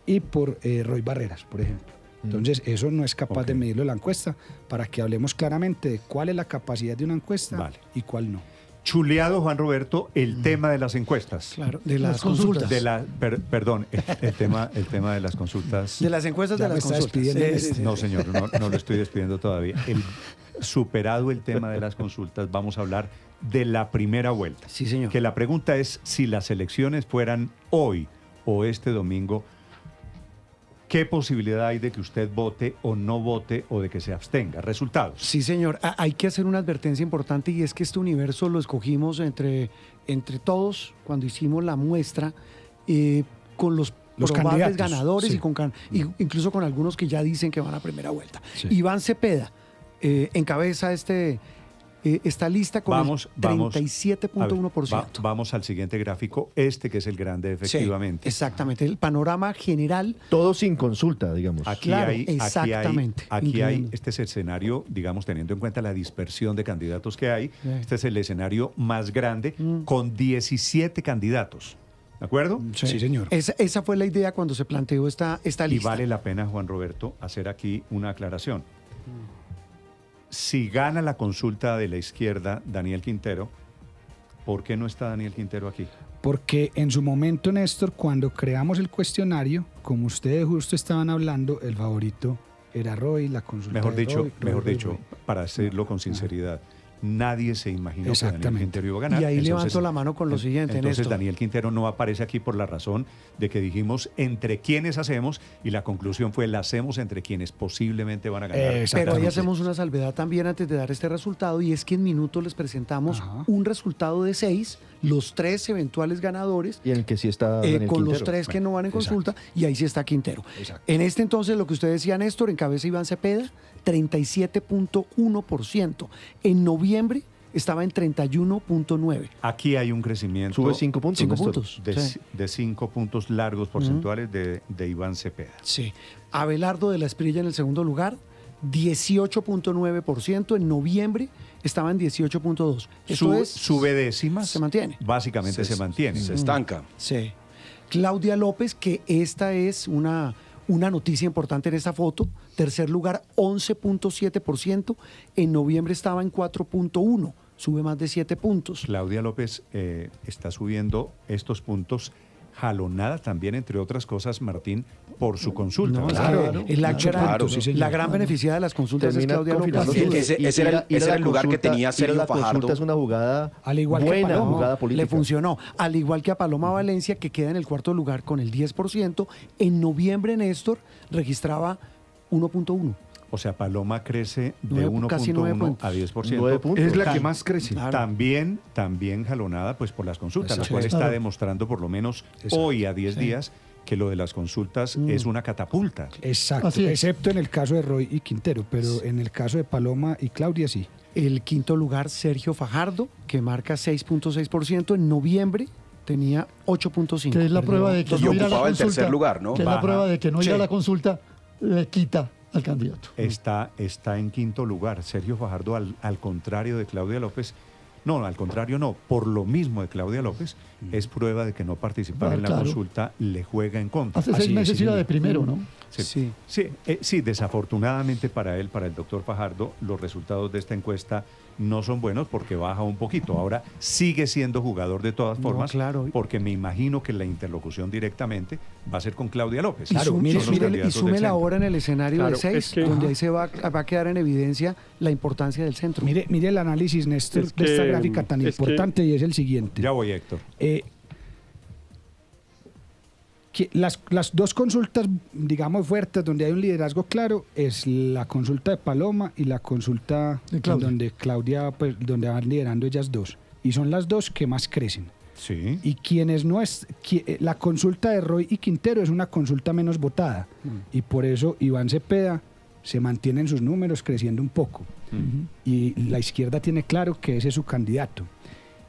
y por Roy Barreras, por ejemplo. Entonces, eso no es capaz de medirlo la encuesta para que hablemos claramente de cuál es la capacidad de una encuesta Vale. y cuál no. chuleado, Juan Roberto, el tema de las encuestas. Claro, de las consultas. Perdón, el tema de las consultas. De las encuestas Ya de me las está consultas. despidiendo. Sí, sí, sí. No, señor, no lo estoy despidiendo todavía. Superado el tema de las consultas, vamos a hablar de la primera vuelta. Sí, señor. Que la pregunta es, si las elecciones fueran hoy o este domingo, ¿qué posibilidad hay de que usted vote o no vote o de que se abstenga? Resultados. Sí, señor. Hay que hacer una advertencia importante y es que este universo lo escogimos entre todos cuando hicimos la muestra con los probables candidatos, ganadores sí. y incluso con algunos que ya dicen que van a primera vuelta. Sí. Iván Cepeda encabeza esta lista con el 37.1%. Vamos al siguiente gráfico, que es el grande, efectivamente. Sí, exactamente. El panorama general. Todo sin consulta, digamos. Aquí Claro, hay, exactamente. aquí hay, Incluyendo. este es el escenario, digamos, teniendo en cuenta la dispersión de candidatos que hay, este es el escenario más grande, con 17 candidatos. ¿De acuerdo? Sí, señor. Esa fue la idea cuando se planteó esta Y lista. vale la pena, Juan Roberto, hacer aquí una aclaración. Si gana la consulta de la izquierda Daniel Quintero, ¿por qué no está Daniel Quintero aquí? Porque en su momento, Néstor, cuando creamos el cuestionario, como ustedes justo estaban hablando, el favorito era Roy, la consulta Mejor de dicho, Roy. para decirlo con sinceridad, nadie se imaginó que Daniel Exactamente. Quintero iba a ganar. Y ahí Entonces, levanto la mano con lo siguiente, Entonces Néstor. Daniel Quintero no aparece aquí por la razón de que dijimos entre quienes hacemos y la conclusión fue la hacemos entre quienes posiblemente van a ganar. Pero ahí Exactamente. hacemos una salvedad también antes de dar este resultado y es que en minutos les presentamos Ajá. un resultado de 6 los 3 eventuales ganadores Y en el que sí está Daniel con los Quintero. 3 que no van en Exacto. consulta, y ahí sí está Quintero. Exacto. En este entonces, lo que usted decía, Néstor, encabeza Iván Cepeda, 37.1%. En noviembre estaba en 31.9%. Aquí hay un crecimiento Sube 5 puntos. 5 Néstor. puntos. de, Sí. de 5 puntos largos porcentuales de Iván Cepeda. Sí. Abelardo de la Espriella en el segundo lugar, 18.9%. En noviembre estaba en 18.2%. Esto es, Sube décimas. se mantiene. Básicamente se mantiene. Se estanca. Sí. Claudia López, que esta es una noticia importante en esta foto. Tercer lugar, 11.7%. En noviembre estaba en 4.1%. Sube más de 7 puntos. Claudia López está subiendo estos puntos jalonada también, entre otras cosas, Martín, por su consulta. No, ¿verdad? claro, es la, Claro. la gran beneficiada de las consultas Termina es Claudia López. confirmando Sí, su- ese era el lugar que tenía ir a Sergio la consulta Fajardo. es una jugada Al igual que buena, Paloma, jugada política. le funcionó. Al igual que a Paloma Valencia, que queda en el cuarto lugar con el 10%. En noviembre, Néstor registraba 1.1. O sea, Paloma crece de Casi 9 1.1 puntos. a 10%. 9 puntos. Es la que más crece. Claro. También jalonada pues por las consultas, Exacto. lo cual está Claro. demostrando por lo menos Exacto. hoy a 10 días que lo de las consultas es una catapulta. Exacto, Así es. excepto en el caso de Roy y Quintero, pero en el caso de Paloma y Claudia sí. El quinto lugar, Sergio Fajardo, que marca 6.6%. En noviembre tenía 8.5%. Que es la prueba de que Y no ir a la ocupaba el consulta. tercer lugar, ¿no? Que es la Baja. prueba de que no ir Sí. a la consulta le quita al candidato. Está en quinto lugar. Sergio Fajardo, al contrario de Claudia López, no, al contrario no, por lo mismo de Claudia López, es prueba de que no participar Ah, en la claro. consulta le juega en contra. Hace Así 6 es, meses sí, iba señor. de primero, ¿no? Sí, sí, desafortunadamente para él, para el doctor Fajardo, los resultados de esta encuesta no son buenos porque baja un poquito. Ahora sigue siendo jugador de todas No, formas, claro. porque me imagino que la interlocución directamente va a ser con Claudia López. Y, Claro, sum- mire, y Son los sume- y candidatos del sume la centro. hora en el escenario Claro, de 6, es que- donde ahí se va a quedar en evidencia la importancia del centro. Mire el análisis, Néstor, Es de esta que, gráfica tan es que- importante y es el siguiente. Ya voy, Héctor. Que las dos consultas, digamos, fuertes, donde hay un liderazgo claro, es la consulta de Paloma y la consulta De Claudia. donde Claudia, pues, donde van liderando ellas dos. Y son las dos que más crecen. Sí. Y quienes no es, la consulta de Roy y Quintero es una consulta menos votada. Y por eso Iván Cepeda se mantiene en sus números creciendo un poco. Y la izquierda tiene claro que ese es su candidato.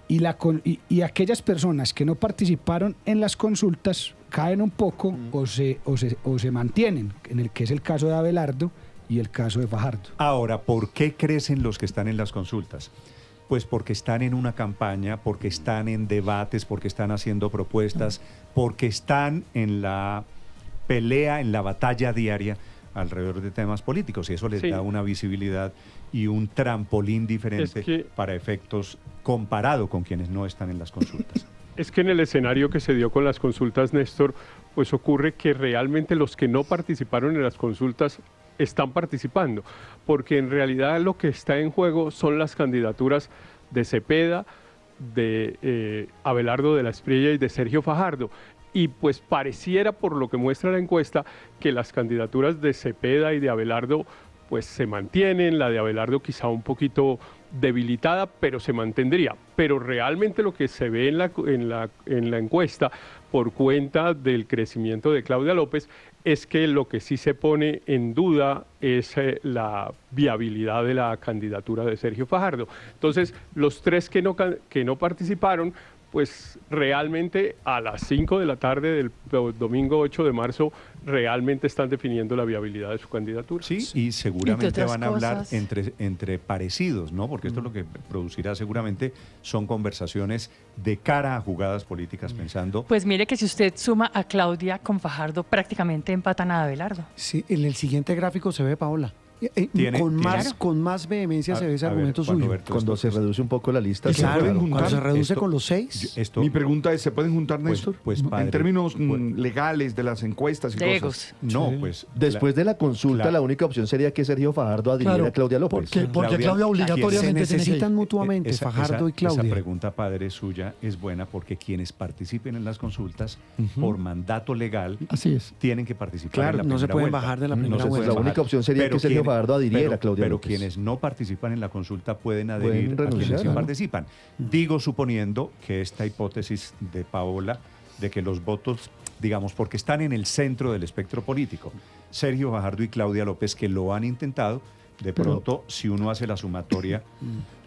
Y aquellas personas que no participaron en las consultas caen un poco o se mantienen, en el que es el caso de Abelardo y el caso de Fajardo. Ahora, ¿por qué crecen los que están en las consultas? Pues porque están en una campaña, porque están en debates, porque están haciendo propuestas, porque están en la pelea, en la batalla diaria alrededor de temas políticos, y eso les Sí. da una visibilidad y un trampolín diferente Es que- para efectos comparado con quienes no están en las consultas. Es que en el escenario que se dio con las consultas, Néstor, pues ocurre que realmente los que no participaron en las consultas están participando, porque en realidad lo que está en juego son las candidaturas de Cepeda, de Abelardo de la Espriella y de Sergio Fajardo. Y pues pareciera, por lo que muestra la encuesta, que las candidaturas de Cepeda y de Abelardo pues se mantienen, la de Abelardo quizá un poquito debilitada, pero se mantendría. Pero realmente lo que se ve en la encuesta, por cuenta del crecimiento de Claudia López, es que lo que sí se pone en duda es la viabilidad de la candidatura de Sergio Fajardo. Entonces, los tres que no participaron, pues realmente a las 5 de la tarde del domingo 8 de marzo realmente están definiendo la viabilidad de su candidatura. Sí, y seguramente otras van a hablar cosas. entre parecidos, ¿no? Porque esto es lo que producirá seguramente son conversaciones de cara a jugadas políticas pensando. Pues mire que si usted suma a Claudia con Fajardo, prácticamente empatan a Abelardo. Sí, en el siguiente gráfico se ve, Paola. Tiene- Con más vehemencia se ve ese A ver, argumento Juan suyo. Roberto, Cuando esto- se reduce un poco la lista. ¿Y se Claro, pueden juntar? cuando se reduce Esto- con los 6. esto- Mi pregunta es, ¿se pueden juntar, Pues- Néstor? pues, padre, en términos pues- legales de las encuestas y De cosas. egos. no, Sí. pues Después de la consulta, Claro. la única opción sería que Sergio Fajardo adhiriera Claro, a Claudia López. Porque Claudia obligatoriamente Se tiene que ir. necesitan mutuamente, Fajardo y Claudia. Esa pregunta, padre, suya es buena porque quienes participen en las consultas por mandato legal Así es. tienen que participar Claro, en la no se primera pueden vuelta. bajar de la No primera se vuelta. pueden La única bajar. opción sería Pero que Sergio quienes Fajardo adhiriera a Claudia pero López. quienes no participan en la consulta pueden adherir a renunciar, quienes sí claro. participan. Digo, suponiendo que esta hipótesis de Paola, de que los votos, digamos, porque están en el centro del espectro político, Sergio Fajardo y Claudia López, que lo han intentado, de pronto, si uno hace la sumatoria,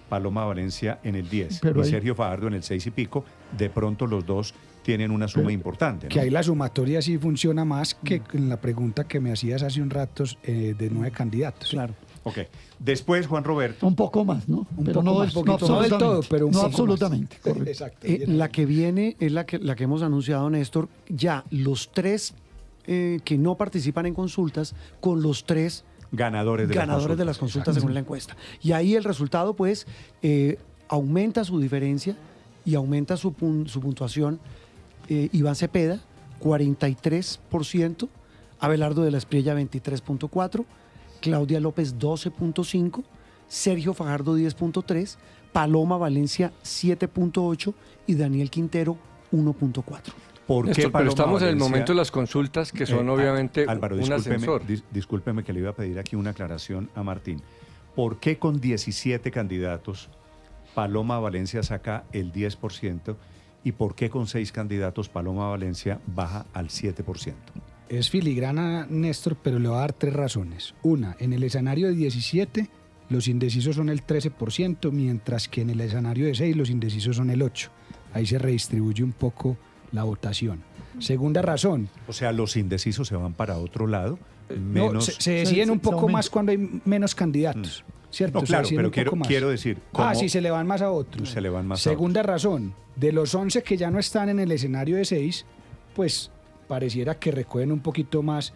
Paloma Valencia en el 10 Pero y ahí- Sergio Fajardo en el 6 y pico, de pronto los dos tienen una suma importante, ¿no? Que ahí la sumatoria sí funciona más que en la pregunta que me hacías hace un rato de 9 candidatos. Claro. Ok. Después, Juan Roberto. Un poco más, ¿no? Pero poco no, más, es, poquito no más. No del absolutamente. todo, pero un no poco más. absolutamente, correcto. Exacto. La que viene es la que hemos anunciado, Néstor, ya los 3 que no participan en consultas con los 3 Ganadores de las consultas según la encuesta. Y ahí el resultado, pues, aumenta su diferencia y aumenta su puntuación. Iván Cepeda, 43%, Abelardo de la Espriella, 23.4%, Claudia López, 12.5%, Sergio Fajardo, 10.3%, Paloma Valencia, 7.8% y Daniel Quintero, 1.4%. ¿Por qué Néstor, pero Paloma estamos en el Valencia? momento de las consultas que son obviamente Álvaro, un ascensor. discúlpeme que le iba a pedir aquí una aclaración a Martín. ¿Por qué con 17 candidatos Paloma Valencia saca el 10% y por qué con 6 candidatos Paloma Valencia baja al 7%? Es filigrana, Néstor, pero le voy a dar 3 razones. Una, en el escenario de 17, los indecisos son el 13%, mientras que en el escenario de 6, los indecisos son el 8%. Ahí se redistribuye un poco la votación. Segunda razón. O sea, los indecisos se van para otro lado. No, Menos... se deciden un poco más cuando hay menos candidatos. ¿Cierto? No, Se claro, deciden pero un poco más. quiero decir... Sí, se le van más a otros. Se le van más a Segunda razón, de los 11 que ya no están en el escenario de 6, pues pareciera que recogen un poquito más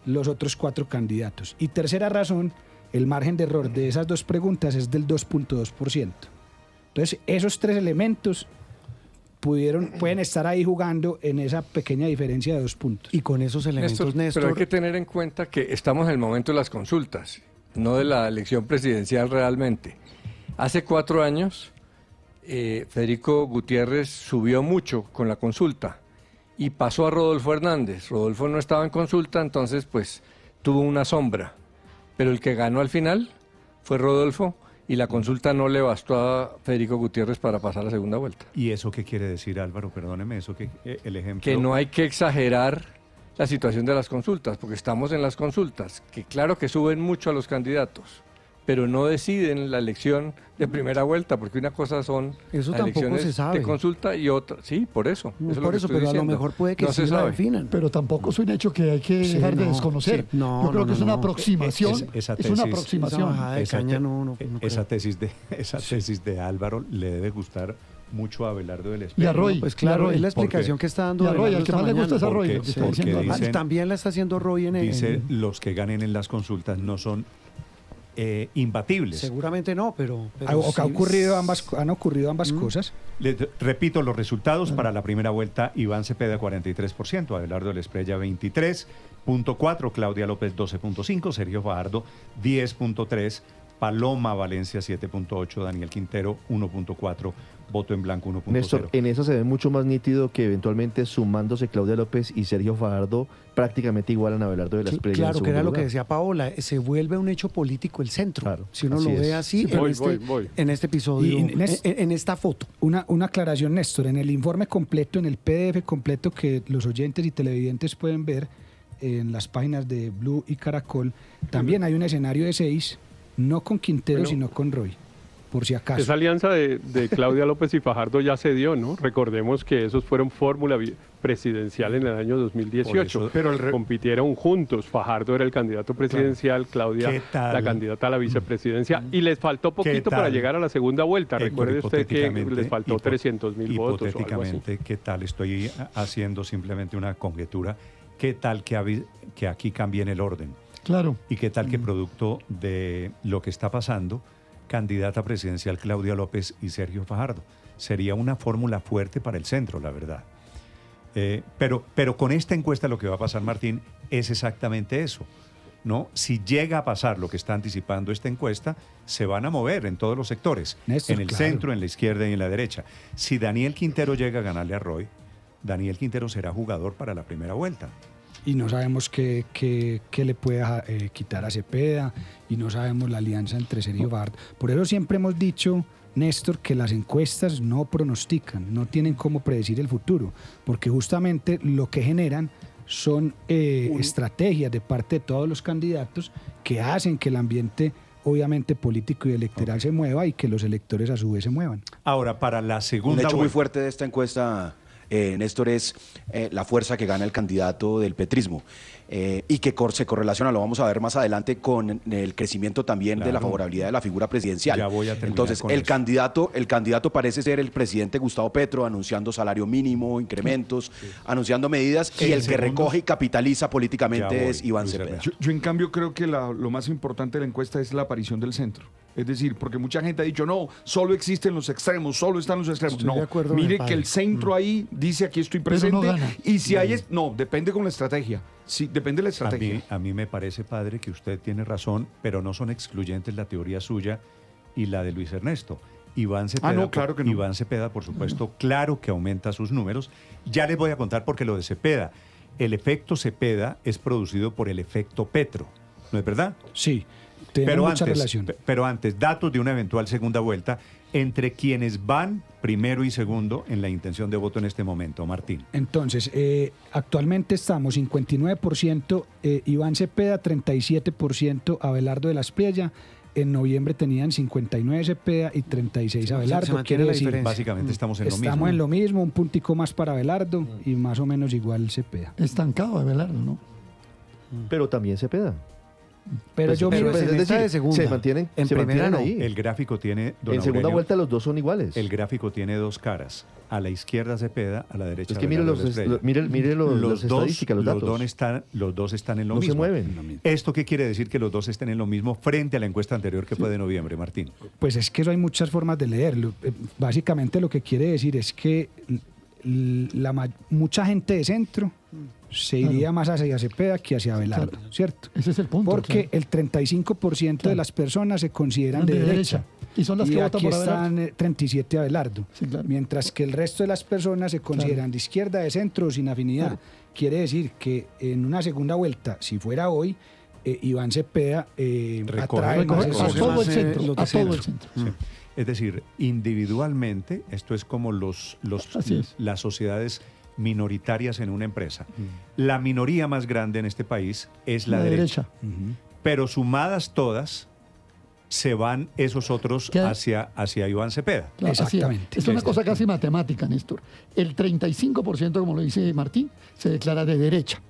los otros 4 candidatos. Y tercera razón, el margen de error de esas 2 preguntas es del 2.2%. Entonces, esos 3 elementos pueden estar ahí jugando en esa pequeña diferencia de 2 puntos. Y con esos elementos, Néstor... Pero hay que tener en cuenta que estamos en el momento de las consultas, no de la elección presidencial realmente. Hace 4 años, Federico Gutiérrez subió mucho con la consulta y pasó a Rodolfo Hernández. Rodolfo no estaba en consulta, entonces pues tuvo una sombra. Pero el que ganó al final fue Rodolfo y la consulta no le bastó a Federico Gutiérrez para pasar a la segunda vuelta. ¿Y eso qué quiere decir, Álvaro? Perdóneme, eso que el ejemplo... Que no hay que exagerar la situación de las consultas, porque estamos en las consultas, que claro que suben mucho a los candidatos, pero no deciden la elección de primera vuelta, porque una cosa son Eso las tampoco elecciones se sabe. de consulta y otra, sí, por eso. Eso es lo Por que eso, estoy pero a lo diciendo. mejor puede que no sí se la sabe. definan. Pero tampoco es un hecho que hay que Sí, dejar de no, desconocer. sí, no, Yo creo no, que es no, una no. aproximación. Esa Es una tesis- aproximación. Esa bajada de caña no esa creo. tesis de Álvaro le debe gustar mucho a Abelardo del Y Espejo. a Roy. Pues claro, Roy. es la ¿Por qué? explicación que está dando Y a Roy, Abelardo al que esta más le gusta es a mañana. Roy, Porque- lo que está porque diciendo. dice- Ah, también la está haciendo Roy en Dice, los que ganen en las consultas no son imbatibles. Seguramente no, pero Han ocurrido ambas cosas. Repito los resultados para la primera vuelta: Iván Cepeda 43%, Abelardo del Espriella 23.4%, Claudia López 12.5%, Sergio Fajardo 10.3%, Paloma Valencia 7.8%, Daniel Quintero 1.4%, voto en blanco 1.0%. Néstor, en esa se ve mucho más nítido que eventualmente sumándose Claudia López y Sergio Fajardo prácticamente igualan a Abelardo de la Espriella. Claro, en que era segundo lo que lugar. decía Paola, se vuelve un hecho político el centro. Claro, Si uno así lo ve es. así, Sí, voy. en este episodio, Y en esta foto. Una aclaración, Néstor. En el informe completo, en el PDF completo que los oyentes y televidentes pueden ver en las páginas de Blue y Caracol, también hay un escenario de 6, no con Quintero, Bueno. sino con Roy, por si acaso. Esa alianza de Claudia López y Fajardo ya se dio, ¿no? Recordemos que esos fueron fórmula presidencial en el año 2018. Por eso, pero compitieron juntos. Fajardo era el candidato presidencial, ¿Qué Claudia tal? la candidata a la vicepresidencia. Y les faltó poquito para tal? llegar a la segunda vuelta. Héctor, Recuerde usted que hipotéticamente- les faltó 300.000 votos o algo así. Hipotéticamente, ¿qué tal? Estoy haciendo simplemente una conjetura. ¿Qué tal que aquí cambien el orden? Claro. ¿Y qué tal que producto de lo que está pasando, candidata presidencial Claudia López y Sergio Fajardo? Sería una fórmula fuerte para el centro, la verdad. Pero con esta encuesta lo que va a pasar, Martín, es exactamente eso, ¿no? Si llega a pasar lo que está anticipando esta encuesta, se van a mover en todos los sectores, Néstor, en el claro. centro, en la izquierda y en la derecha. Si Daniel Quintero llega a ganarle a Roy, Daniel Quintero será jugador para la primera vuelta. y no sabemos qué le pueda quitar a Cepeda, y no sabemos la alianza entre Sergio Fajardo. Por eso siempre hemos dicho, Néstor, que las encuestas no pronostican, no tienen cómo predecir el futuro, porque justamente lo que generan son estrategias de parte de todos los candidatos que hacen que el ambiente, obviamente, político y electoral se mueva y que los electores a su vez se muevan. Ahora, para la segunda Un hecho muy vuelta. fuerte de esta encuesta, Néstor, es la fuerza que gana el candidato del petrismo y que se correlaciona, lo vamos a ver más adelante, con el crecimiento también de la favorabilidad de la figura presidencial. Ya voy a terminar Entonces, con el eso. candidato parece ser el presidente Gustavo Petro, anunciando salario mínimo, incrementos, anunciando medidas, y el que recoge y capitaliza políticamente es Iván Cepeda. Yo, en cambio, creo que lo más importante de la encuesta es la aparición del centro. Es decir, porque mucha gente ha dicho, no, solo existen los extremos, solo están los extremos. Estoy de acuerdo, mire padre. que el centro ahí dice, aquí estoy Pero presente. no gana. Y si hay... No, depende con la estrategia. Sí, depende de la estrategia. A mí me parece, padre, que usted tiene razón, pero no son excluyentes la teoría suya y la de Luis Ernesto. Iván Cepeda, no, claro que no. Iván Cepeda, por supuesto, claro que aumenta sus números. Ya les voy a contar porque lo de Cepeda. El efecto Cepeda es producido por el efecto Petro, ¿no es verdad? Sí, tiene mucha relación. Pero antes, datos de una eventual segunda vuelta entre quienes van primero y segundo en la intención de voto en este momento, Martín. Entonces, actualmente estamos 59% Iván Cepeda, 37% Abelardo de la Espriella. En noviembre tenían 59 Cepeda y 36 Abelardo. Se mantiene la diferencia. Básicamente estamos en lo mismo. Estamos en lo mismo, un puntico más para Abelardo y más o menos igual Cepeda. Estancado Abelardo, ¿no? Pero también Cepeda. Pero Pues, yo pero miro, es en esta decir, de segunda. se mantienen, En se primera mantienen no. ahí. El gráfico tiene, don En segunda Aurelio, vuelta los dos son iguales. el gráfico tiene dos caras. A la izquierda Cepeda, a la derecha Es que mire, Abelardo de la Espriella. mire las estadísticas, los datos. Los dos están en lo No mismo. se mueven. ¿Esto qué quiere decir que los dos estén en lo mismo frente a la encuesta anterior que fue de noviembre, Martín? pues es que eso hay muchas formas de leerlo. Básicamente lo que quiere decir es que mucha gente de centro se iría más hacia Cepeda que hacia Abelardo, Claro. ¿cierto? Ese es el punto. Porque claro. el 35% de las personas se consideran de derecha. Y son las que votan aquí por Abelardo. están 37 Abelardo. Sí, claro. Mientras que el resto de las personas se consideran de izquierda, de centro o sin afinidad. Claro. Quiere decir que en una segunda vuelta, si fuera hoy, Iván Cepeda atrae más A esos- todo el más, centro, los de a todo el centro. centro. Sí. Es decir, individualmente, esto es como Así es. las sociedades minoritarias en una empresa. La minoría más grande en este país es la derecha. Pero sumadas todas, se van esos otros ¿Qué? hacia Iván Cepeda. Claro, así es. Exactamente. Es una cosa casi matemática, Néstor. El 35%, como lo dice Martín, se declara de derecha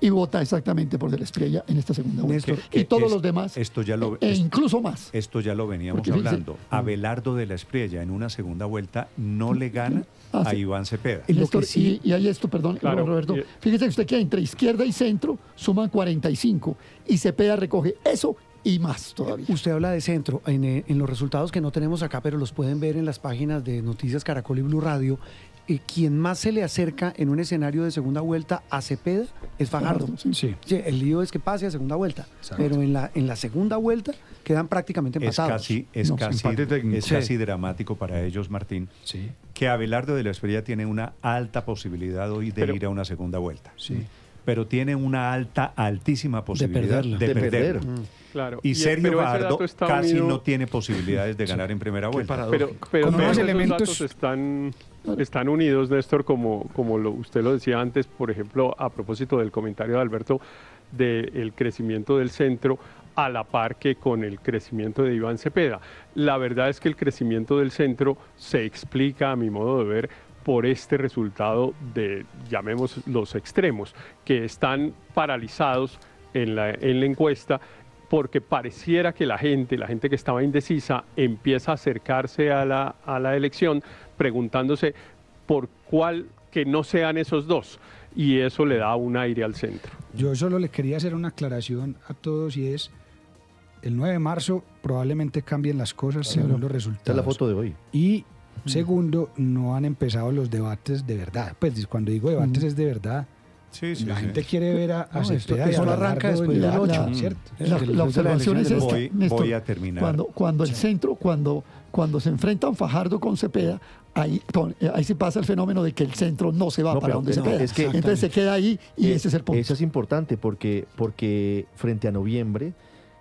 y vota exactamente por De la Espriella en esta segunda vuelta. Néstor, Y todos es- los demás, esto ya lo- incluso más. Esto ya lo veníamos Porque fíjese- hablando. Abelardo de la Espriella en una segunda vuelta no le gana Ah, a sí. Iván Cepeda. Lo Néstor, que sí- y hay esto, perdón, Claro, Roberto. y- Fíjese usted que entre izquierda y centro suman 45 y Cepeda recoge eso y más todavía. Usted habla de centro. En los resultados que no tenemos acá, pero los pueden ver en las páginas de Noticias Caracol y Blue Radio, quien más se le acerca en un escenario de segunda vuelta a Cepeda es Fajardo. Sí. Sí. Sí, el lío es que pase a segunda vuelta, Exacto. pero en la segunda vuelta quedan prácticamente Es empatados. casi, No, empate técnico. es Sí. casi dramático para ellos, Martín, Sí, que Abelardo de la Espriella tiene una alta posibilidad hoy de Pero- ir a una segunda vuelta. sí. Pero tiene una altísima posibilidad perderla. de De perder. perderla. Claro. Y Sergio pero ese Fajardo dato está casi unido- no tiene posibilidades de ganar en primera vuelta. Pero Con nuevos esos elementos- datos están unidos, Néstor, como usted lo decía antes, por ejemplo, a propósito del comentario de Alberto del crecimiento del centro a la par que con el crecimiento de Iván Cepeda. La verdad es que el crecimiento del centro se explica, a mi modo de ver, por este resultado de, llamemos los extremos, que están paralizados en la encuesta, porque pareciera que la gente que estaba indecisa empieza a acercarse a la elección preguntándose por cuál que no sean esos dos, y eso le da un aire al centro. Yo solo le quería hacer una aclaración a todos y es, el 9 de marzo probablemente cambien las cosas según los resultados. Esta es la foto de hoy. Y segundo, no han empezado los debates de verdad. Pues cuando digo debates es de verdad. Sí, sí, La sí. gente quiere ver a No, Cepeda y eso a no arranca Abelardo después en del el 8, ¿cierto? La observación es esta, Voy Néstor. a terminar. Cuando el centro, cuando cuando se enfrentan Fajardo con Cepeda, ahí sí pasa el fenómeno de que el centro no se va para donde Cepeda. Entonces se queda ahí y ese es el punto. Eso es importante porque frente a noviembre,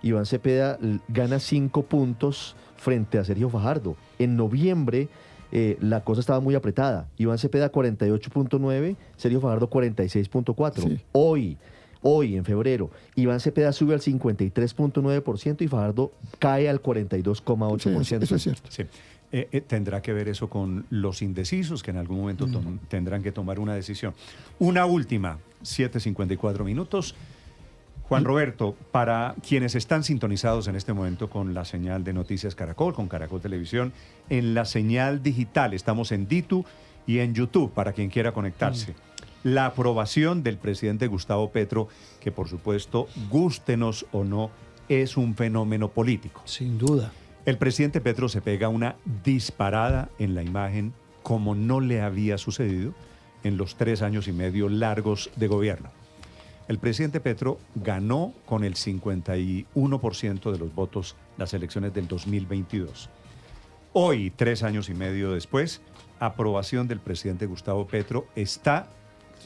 Iván Cepeda gana 5 puntos frente a Sergio Fajardo. En noviembre la cosa estaba muy apretada. Iván Cepeda 48.9, Sergio Fajardo 46.4. Sí. Hoy, en febrero, Iván Cepeda sube al 53.9% y Fajardo cae al 42.8%. Sí, eso es cierto. Sí. Tendrá que ver eso con los indecisos que en algún momento tendrán que tomar una decisión. Una última, 7:54 minutos. Juan Roberto, para quienes están sintonizados en este momento con la señal de Noticias Caracol, con Caracol Televisión, en la señal digital, estamos en Ditu y en YouTube, para quien quiera conectarse. La aprobación del presidente Gustavo Petro, que por supuesto, gústenos o no, es un fenómeno político. Sin duda. El presidente Petro se pega una disparada en la imagen como no le había sucedido en los 3 años y medio largos de gobierno. El presidente Petro ganó con el 51% de los votos las elecciones del 2022. Hoy, 3 años y medio después, aprobación del presidente Gustavo Petro está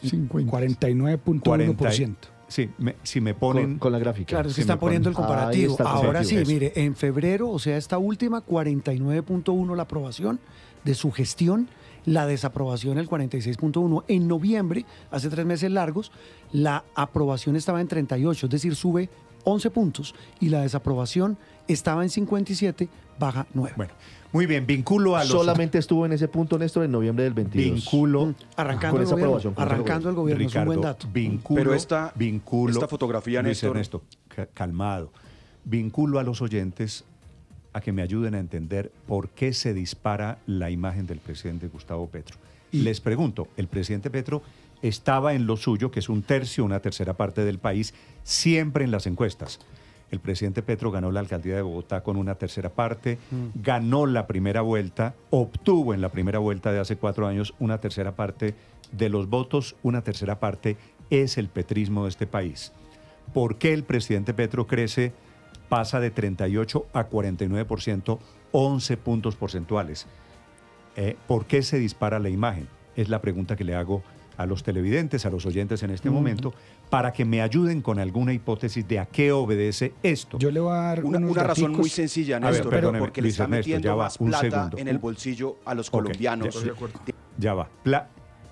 49.1%. Sí, si me ponen... Con la gráfica. Claro, es que están poniendo el comparativo. Ahora sí, mire, en febrero, o sea, esta última, 49.1 la aprobación de su gestión, la desaprobación el 46.1. En noviembre, hace 3 meses largos, la aprobación estaba en 38, es decir, sube 11 puntos, y la desaprobación estaba en 57, baja 9. Bueno, muy bien, vinculo a los... Solamente estuvo en ese punto, Néstor, en noviembre del 22. Vinculo... Arrancando el gobierno, arrancando el gobierno, Ricardo, es un buen dato. Vinculo, Pero vinculo, esta fotografía, Luis Néstor... Ernesto, calmado. Vinculo a los oyentes a que me ayuden a entender por qué se dispara la imagen del presidente Gustavo Petro. Les pregunto, el presidente Petro estaba en lo suyo, que es 1/3, una tercera parte del país, siempre en las encuestas. El presidente Petro ganó la alcaldía de Bogotá con una tercera parte, ganó la primera vuelta, obtuvo en la primera vuelta de hace 4 años una tercera parte de los votos, una tercera parte es el petrismo de este país. ¿Por qué el presidente Petro pasa de 38 a 49%, 11 puntos porcentuales? ¿Por qué se dispara la imagen? Es la pregunta que le hago a los televidentes, a los oyentes en este momento, para que me ayuden con alguna hipótesis de a qué obedece esto. Yo le voy a dar una razón muy sencilla, Néstor, porque le está metiendo más plata en el bolsillo a los colombianos. Ya va.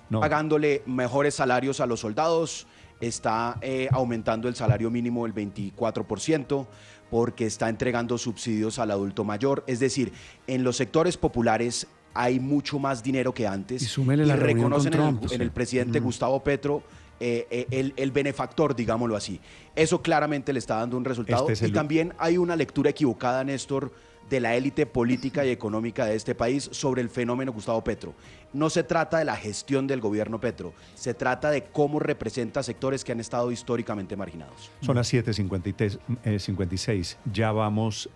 Pagándole mejores salarios a los soldados, está aumentando el salario mínimo del 24%, porque está entregando subsidios al adulto mayor. Es decir, en los sectores populares hay mucho más dinero que antes y reconocen en el presidente Gustavo Petro el benefactor, digámoslo así. Eso claramente le está dando un resultado. Y también hay una lectura equivocada, Néstor, de la élite política y económica de este país sobre el fenómeno Gustavo Petro. No se trata de la gestión del gobierno Petro, se trata de cómo representa sectores que han estado históricamente marginados. Son las 7:56. Ya vamos,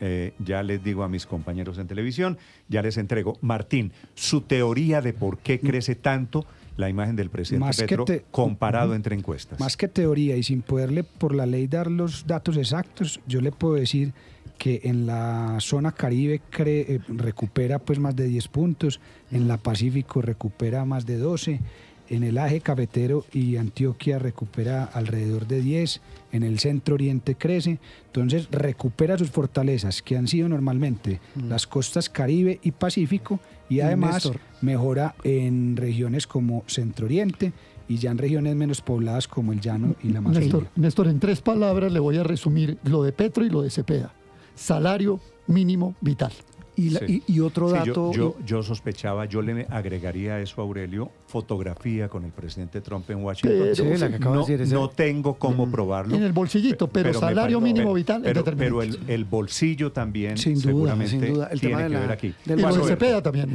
ya les digo a mis compañeros en televisión, ya les entrego. Martín, su teoría de por qué crece tanto la imagen del presidente Petro comparado entre encuestas. Más que teoría y sin poderle por la ley dar los datos exactos, yo le puedo decir que en la zona Caribe recupera pues más de 10 puntos, en la Pacífico recupera más de 12, en el Eje Cafetero y Antioquia recupera alrededor de 10, en el Centro Oriente crece, entonces recupera sus fortalezas que han sido normalmente las costas Caribe y Pacífico, y además mejora en regiones como Centro Oriente y ya en regiones menos pobladas como el Llano y la Amazonía. Néstor, en 3 palabras le voy a resumir lo de Petro y lo de Cepeda. Salario mínimo vital. Y otro dato... Yo sospechaba, yo le agregaría a eso, Aurelio, fotografía con el presidente Trump en Washington. No tengo cómo probarlo. En el bolsillito, pero salario mínimo vital es determinante. Pero el bolsillo también sin seguramente duda, el tiene tema que ver aquí. Y lo de Cepeda también.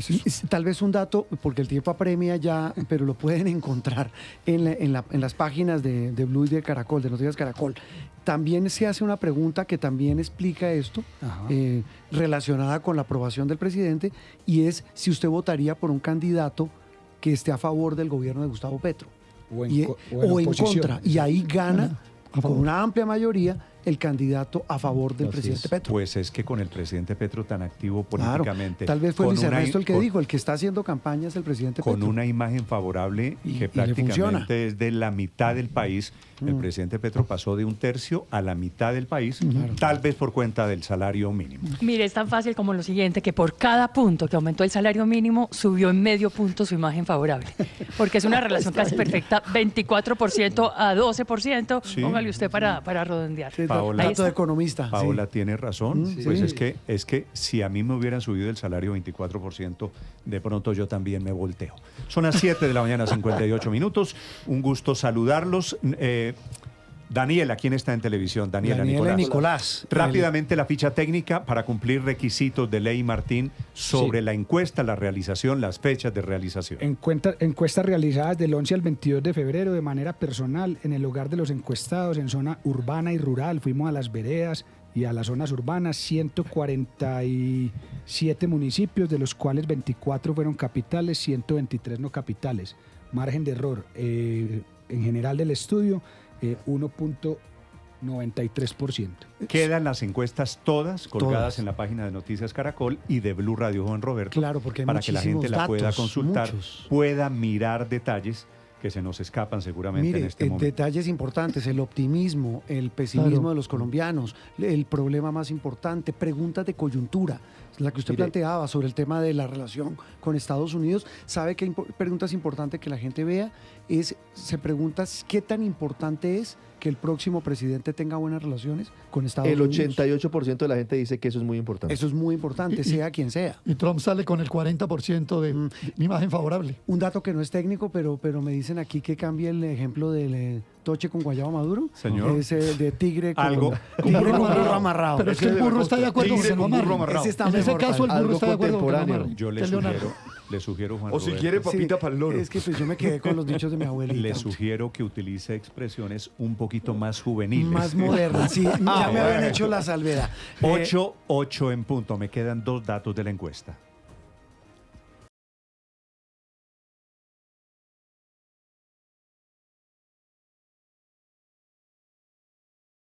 Tal vez un dato, porque el tiempo apremia ya, pero lo pueden encontrar en las páginas de Blue y de Caracol, de Noticias Caracol. También se hace una pregunta que también explica esto, relacionada con la aprobación del presidente, y es si usted votaría por un candidato que esté a favor del gobierno de Gustavo Petro o en contra. Y ahí gana con una amplia mayoría el candidato a favor del presidente Petro. Pues es que con el presidente Petro tan activo Claro, políticamente, tal vez fue con Luis una- Ernesto el que con- dijo, el que está haciendo campaña es el presidente con Petro. una imagen favorable Y que le funciona. prácticamente es de la mitad del país. El presidente Petro pasó de un tercio a la mitad del país, tal vez por cuenta del salario mínimo. Mire, es tan fácil como lo siguiente, que por cada punto que aumentó el salario mínimo, subió en medio punto su imagen favorable. Porque es una relación casi perfecta, 24% a 12%, Sí. póngale usted para redondear. Sí, Paola- Ahí dato de está. economista. Paola tiene razón, Sí. pues Sí. es que si a mí me hubieran subido el salario 24%, de pronto yo también me volteo. Son las 7 de la mañana, 58 minutos. Un gusto saludarlos. Daniela, ¿quién está en televisión? Daniela Nicolás. Rápidamente la ficha técnica para cumplir requisitos de ley, Martín, sobre la encuesta, la realización, las fechas de realización. Encuestas realizadas del 11 al 22 de febrero de manera personal en el hogar de los encuestados en zona urbana y rural. Fuimos a las veredas y a las zonas urbanas, 147 municipios, de los cuales 24 fueron capitales, 123 no capitales. Margen de error en general del estudio, 1.93%. Quedan las encuestas todas colgadas Todas. en la página de Noticias Caracol y de Blue Radio Juan Roberto. Claro, porque hay para que la gente muchísimos la pueda datos, consultar, muchos. pueda mirar detalles que se nos escapan seguramente en Mire, este momento. detalles importantes, el optimismo, el pesimismo Claro. de los colombianos, el problema más importante, preguntas de coyuntura, la que usted Mire. planteaba sobre el tema de la relación con Estados Unidos. ¿Sabe qué preguntas importantes que la gente vea? Se pregunta qué tan importante es que el próximo presidente tenga buenas relaciones con Estados El Unidos. 88% de la gente dice que eso es muy importante. Eso es muy importante, sea quien sea. Y Trump sale con el 40% de imagen favorable. Un dato que no es técnico, pero me dicen aquí que cambie el ejemplo del toche con guayabo maduro. Señor. Ese de tigre con, Algo. tigre con burro amarrado. amarrado. Pero es que el burro está de acuerdo con Tigre que lo con burro amarren. amarrado. Ese está En ese mejor, caso el padre. burro Algo está de acuerdo con que lo contemporáneo. amarren. Yo Que Leonardo. le sugiero, Juan O si Roberto, quiere papita Sí, para el loro. Es que pues yo me quedé con los dichos de mi abuelita. le sugiero que utilice expresiones un poquito más juveniles. Más modernas, sí. Ya me habían bueno. hecho la salvedad. 8 en punto. Me quedan 2 datos de la encuesta.